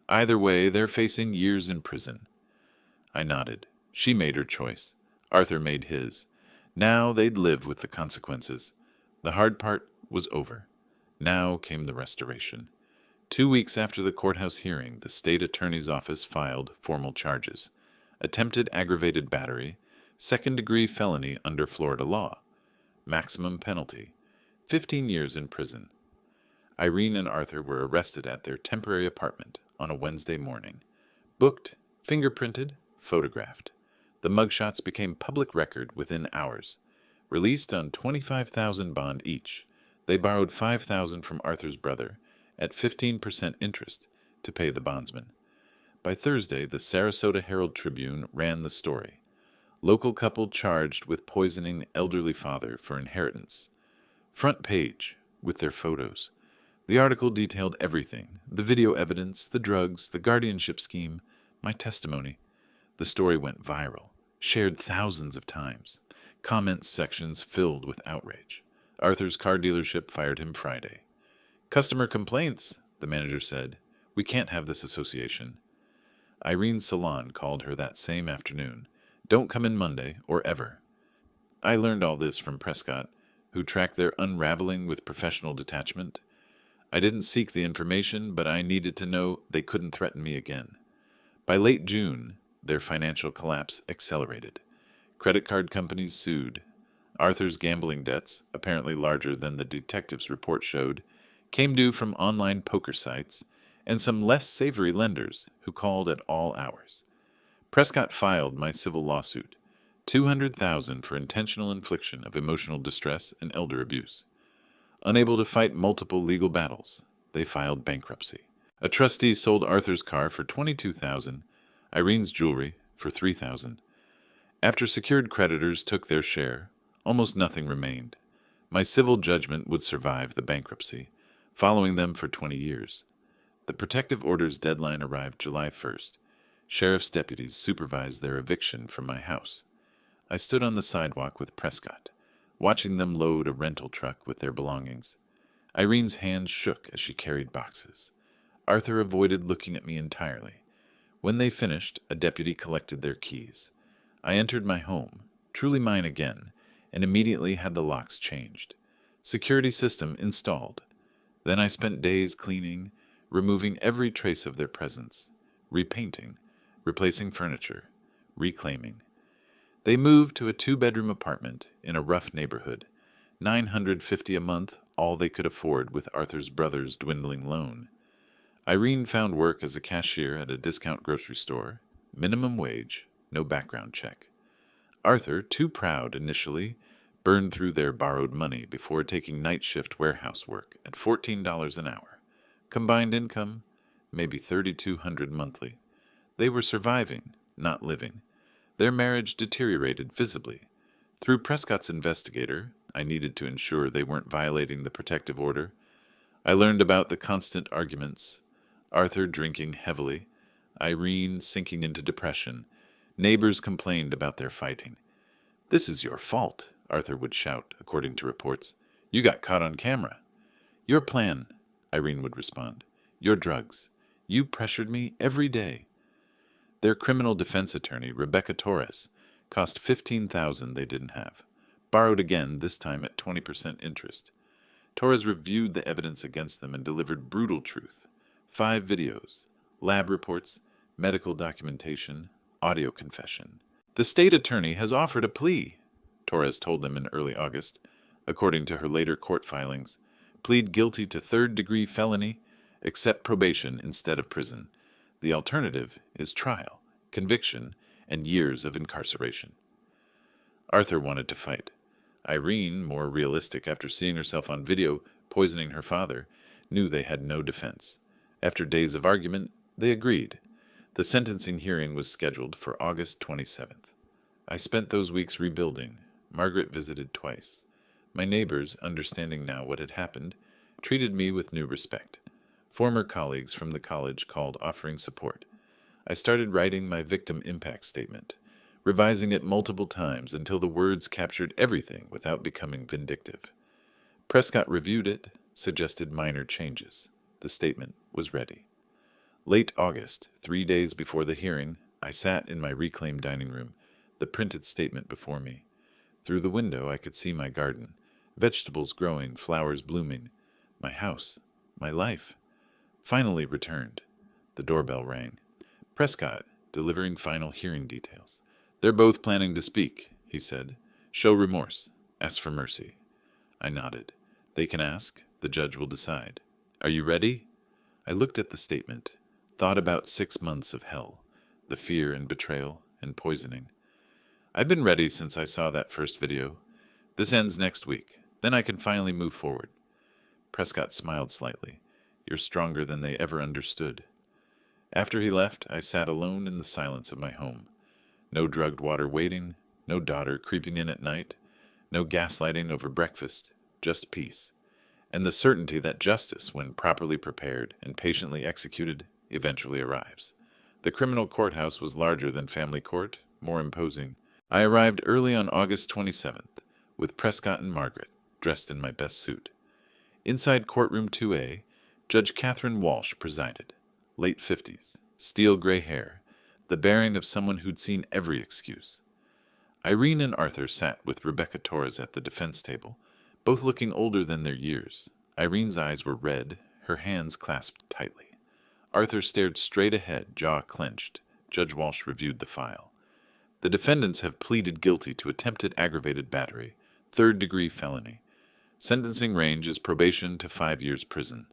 Either way, they're facing years in prison. I nodded. She made her choice. Arthur made his. Now they'd live with the consequences. The hard part was over. Now came the restoration. 2 weeks after the courthouse hearing, the state attorney's office filed formal charges. Attempted aggravated battery, second-degree felony under Florida law. Maximum penalty, 15 years in prison. Irene and Arthur were arrested at their temporary apartment on a Wednesday morning. Booked, fingerprinted, photographed. The mugshots became public record within hours. Released on $25,000 bond each, they borrowed $5,000 from Arthur's brother at 15% interest to pay the bondsman. By Thursday, the Sarasota Herald-Tribune ran the story. Local couple charged with poisoning elderly father for inheritance. Front page, with their photos. The article detailed everything, the video evidence, the drugs, the guardianship scheme, my testimony. The story went viral, shared thousands of times. Comments sections filled with outrage. Arthur's car dealership fired him Friday. "Customer complaints," the manager said. "We can't have this association." Irene's salon called her that same afternoon. "Don't come in Monday, or ever." I learned all this from Prescott, who tracked their unraveling with professional detachment. I didn't seek the information, but I needed to know they couldn't threaten me again. By late June, their financial collapse accelerated. Credit card companies sued. Arthur's gambling debts, apparently larger than the detective's report showed, came due from online poker sites and some less savory lenders who called at all hours. Prescott filed my civil lawsuit, $200,000 for intentional infliction of emotional distress and elder abuse. Unable to fight multiple legal battles, they filed bankruptcy. A trustee sold Arthur's car for $22,000, Irene's jewelry for $3,000. After secured creditors took their share, almost nothing remained. My civil judgment would survive the bankruptcy, following them for 20 years. The protective order's deadline arrived July 1st. Sheriff's deputies supervised their eviction from my house. I stood on the sidewalk with Prescott, watching them load a rental truck with their belongings. Irene's hands shook as she carried boxes. Arthur avoided looking at me entirely. When they finished, a deputy collected their keys. I entered my home, truly mine again, and immediately had the locks changed. Security system installed. Then I spent days cleaning, removing every trace of their presence, repainting, replacing furniture, reclaiming. They moved to a 2-bedroom apartment in a rough neighborhood, $950 a month, all they could afford with Arthur's brother's dwindling loan. Irene found work as a cashier at a discount grocery store, minimum wage, no background check. Arthur, too proud initially, burned through their borrowed money before taking night shift warehouse work at $14 an hour. Combined income, maybe $3,200 monthly. They were surviving, not living. Their marriage deteriorated visibly. Through Prescott's investigator, I needed to ensure they weren't violating the protective order. I learned about the constant arguments, Arthur drinking heavily, Irene sinking into depression. Neighbors complained about their fighting. "This is your fault," Arthur would shout, according to reports. "You got caught on camera." "Your plan," Irene would respond. "Your drugs. You pressured me every day." Their criminal defense attorney, Rebecca Torres, cost $15,000 they didn't have. Borrowed again, this time at 20% interest. Torres reviewed the evidence against them and delivered brutal truth. 5 videos, lab reports, medical documentation, audio confession. "The state attorney has offered a plea," Torres told them in early August. According to her later court filings, plead guilty to 3rd-degree felony, accept probation instead of prison. The alternative is trial, conviction, and years of incarceration. Arthur wanted to fight. Irene, more realistic after seeing herself on video, poisoning her father, knew they had no defense. After days of argument, they agreed. The sentencing hearing was scheduled for August 27th. I spent those weeks rebuilding. Margaret visited twice. My neighbors, understanding now what had happened, treated me with new respect. Former colleagues from the college called offering support. I started writing my victim impact statement, revising it multiple times until the words captured everything without becoming vindictive. Prescott reviewed it, suggested minor changes. The statement was ready. Late August, 3 days before the hearing, I sat in my reclaimed dining room, the printed statement before me. Through the window I could see my garden, vegetables growing, flowers blooming. My house, my life, finally returned. The doorbell rang. Prescott, delivering final hearing details. "They're both planning to speak," he said. "Show remorse. Ask for mercy." I nodded. "They can ask. The judge will decide. Are you ready?" I looked at the statement, thought about 6 months of hell, the fear and betrayal and poisoning. "I've been ready since I saw that first video. This ends next week. Then I can finally move forward." Prescott smiled slightly. "You're stronger than they ever understood." After he left, I sat alone in the silence of my home. No drugged water waiting, no daughter creeping in at night, no gaslighting over breakfast, just peace. And the certainty that justice, when properly prepared and patiently executed, eventually arrives. The criminal courthouse was larger than family court, more imposing. I arrived early on August 27th, with Prescott and Margaret, dressed in my best suit. Inside courtroom 2A, Judge Catherine Walsh presided. Late 50s, steel gray hair, the bearing of someone who'd seen every excuse. Irene and Arthur sat with Rebecca Torres at the defense table, both looking older than their years. Irene's eyes were red, her hands clasped tightly. Arthur stared straight ahead, jaw clenched. Judge Walsh reviewed the file. "The defendants have pleaded guilty to attempted aggravated battery, third-degree felony. Sentencing range is probation to 5 years prison."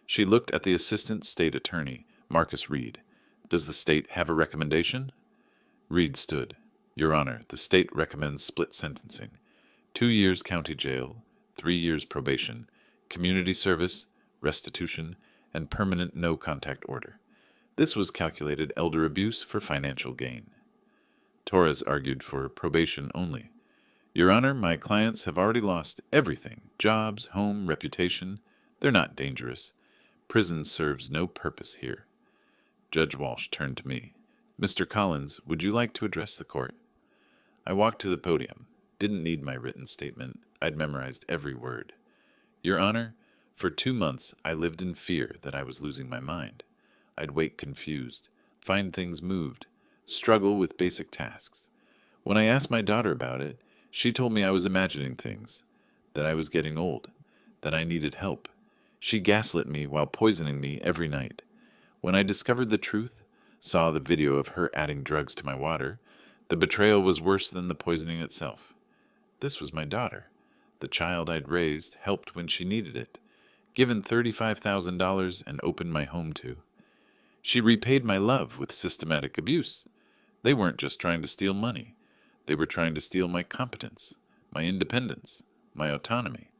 She looked at the assistant state attorney, Marcus Reed. "Does the state have a recommendation?" Reed stood. "Your Honor, the state recommends split sentencing. 2 years county jail, 3 years probation, community service, restitution, and permanent no-contact order. This was calculated elder abuse for financial gain." Torres argued for probation only. "Your Honor, my clients have already lost everything, jobs, home, reputation. They're not dangerous. Prison serves no purpose here." Judge Walsh turned to me. "Mr. Collins, would you like to address the court?" I walked to the podium. Didn't need my written statement. I'd memorized every word. "Your Honor, for 2 months I lived in fear that I was losing my mind. I'd wake confused, find things moved, struggle with basic tasks. When I asked my daughter about it, she told me I was imagining things, that I was getting old, that I needed help. She gaslit me while poisoning me every night. When I discovered the truth, saw the video of her adding drugs to my water, the betrayal was worse than the poisoning itself. This was my daughter, the child I'd raised, helped when she needed it, given $35,000 and opened my home to. She repaid my love with systematic abuse. They weren't just trying to steal money. They were trying to steal my competence, my independence, my autonomy.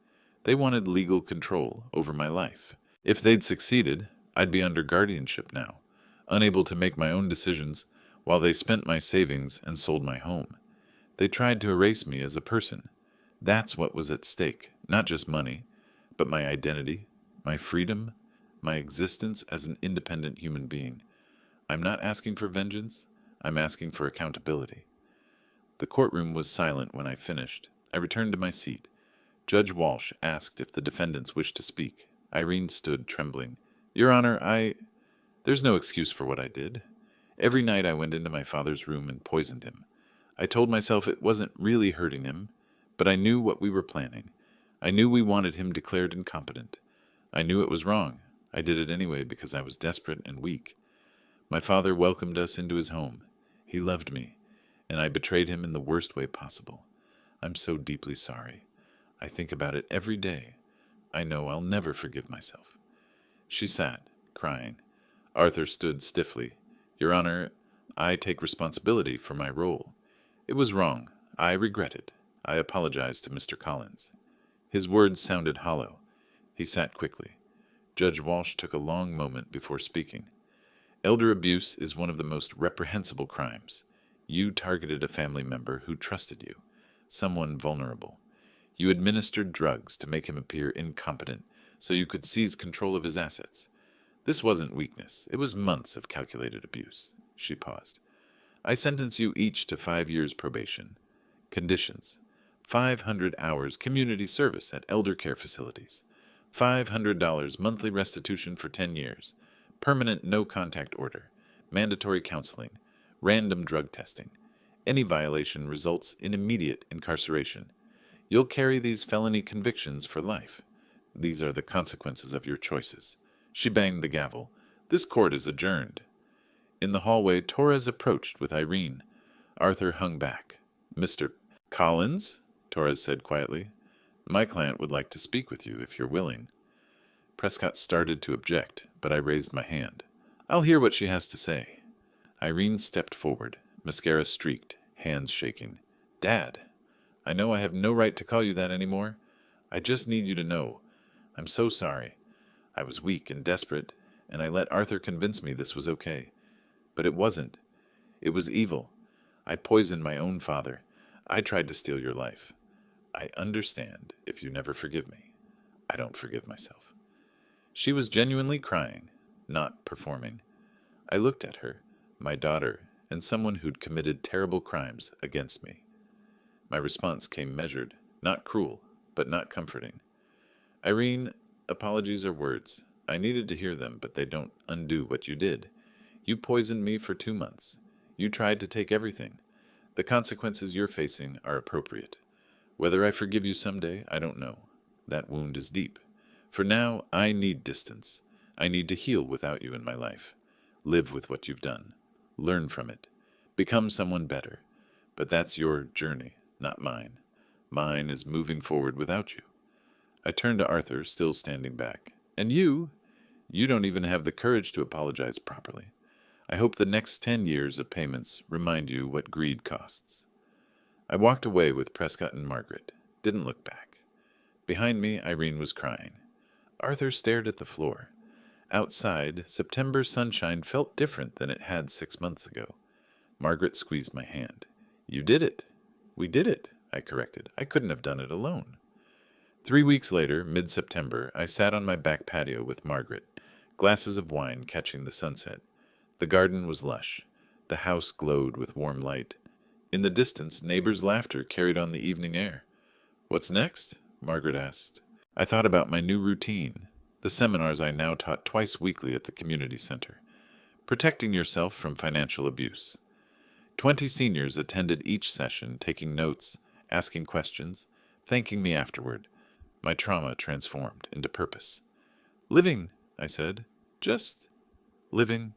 They wanted legal control over my life. If they'd succeeded, I'd be under guardianship now, unable to make my own decisions, while they spent my savings and sold my home. They tried to erase me as a person. That's what was at stake, not just money, but my identity, my freedom, my existence as an independent human being. I'm not asking for vengeance. I'm asking for accountability." The courtroom was silent when I finished. I returned to my seat. Judge Walsh asked if the defendants wished to speak. Irene stood, trembling. "Your Honor, There's no excuse for what I did. Every night I went into my father's room and poisoned him. I told myself it wasn't really hurting him, but I knew what we were planning. I knew we wanted him declared incompetent. I knew it was wrong. I did it anyway because I was desperate and weak. My father welcomed us into his home. He loved me, and I betrayed him in the worst way possible. I'm so deeply sorry. I think about it every day. I know I'll never forgive myself." She sat, crying. Arthur stood stiffly. "Your Honor, I take responsibility for my role. It was wrong. I regret it. I apologize to Mr. Collins." His words sounded hollow. He sat quickly. Judge Walsh took a long moment before speaking. Elder abuse is one of the most reprehensible crimes. You targeted a family member who trusted you, someone vulnerable. You administered drugs to make him appear incompetent so you could seize control of his assets. This wasn't weakness. It was months of calculated abuse. She paused. I sentence you each to 5 years probation. Conditions: 500 hours community service at elder care facilities. $500 monthly restitution for 10 years. Permanent no-contact order. Mandatory counseling. Random drug testing. Any violation results in immediate incarceration. You'll carry these felony convictions for life. These are the consequences of your choices. She banged the gavel. This court is adjourned. In the hallway, Torres approached with Irene. Arthur hung back. Mr. Collins, Torres said quietly, my client would like to speak with you if you're willing. Prescott started to object, but I raised my hand. I'll hear what she has to say. Irene stepped forward, mascara streaked, hands shaking. Dad, I know I have no right to call you that anymore. I just need you to know. I'm so sorry. I was weak and desperate, and I let Arthur convince me this was okay. But it wasn't. It was evil. I poisoned my own father. I tried to steal your life. I understand if you never forgive me. I don't forgive myself. She was genuinely crying, not performing. I looked at her, my daughter, and someone who'd committed terrible crimes against me. My response came measured, not cruel, but not comforting. Irene, apologies are words. I needed to hear them, but they don't undo what you did. You poisoned me for 2 months. You tried to take everything. The consequences you're facing are appropriate. Whether I forgive you someday, I don't know. That wound is deep. For now, I need distance. I need to heal without you in my life. Live with what you've done. Learn from it. Become someone better. But that's your journey, not mine. Mine is moving forward without you. I turned to Arthur, still standing back. And you don't even have the courage to apologize properly. I hope the next 10 years of payments remind you what greed costs. I walked away with Prescott and Margaret, didn't look back. Behind me, Irene was crying. Arthur stared at the floor. Outside, September sunshine felt different than it had 6 months ago. Margaret squeezed my hand. You did it. We did it, I corrected. I couldn't have done it alone. 3 weeks later, mid-September, I sat on my back patio with Margaret, glasses of wine catching the sunset. The garden was lush. The house glowed with warm light. In the distance, neighbors' laughter carried on the evening air. What's next? Margaret asked. I thought about my new routine, the seminars I now taught twice weekly at the community center. Protecting yourself from financial abuse. 20 seniors attended each session, taking notes, asking questions, thanking me afterward. My trauma transformed into purpose. Living, I said. Just living.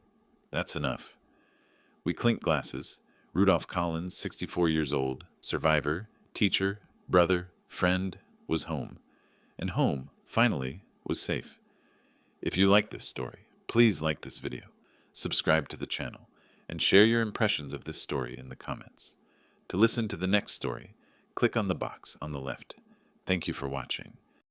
That's enough. We clinked glasses. Rudolph Collins, 64 years old, survivor, teacher, brother, friend, was home. And home, finally, was safe. If you like this story, please like this video, subscribe to the channel, and share your impressions of this story in the comments. To listen to the next story, click on the box on the left. Thank you for watching.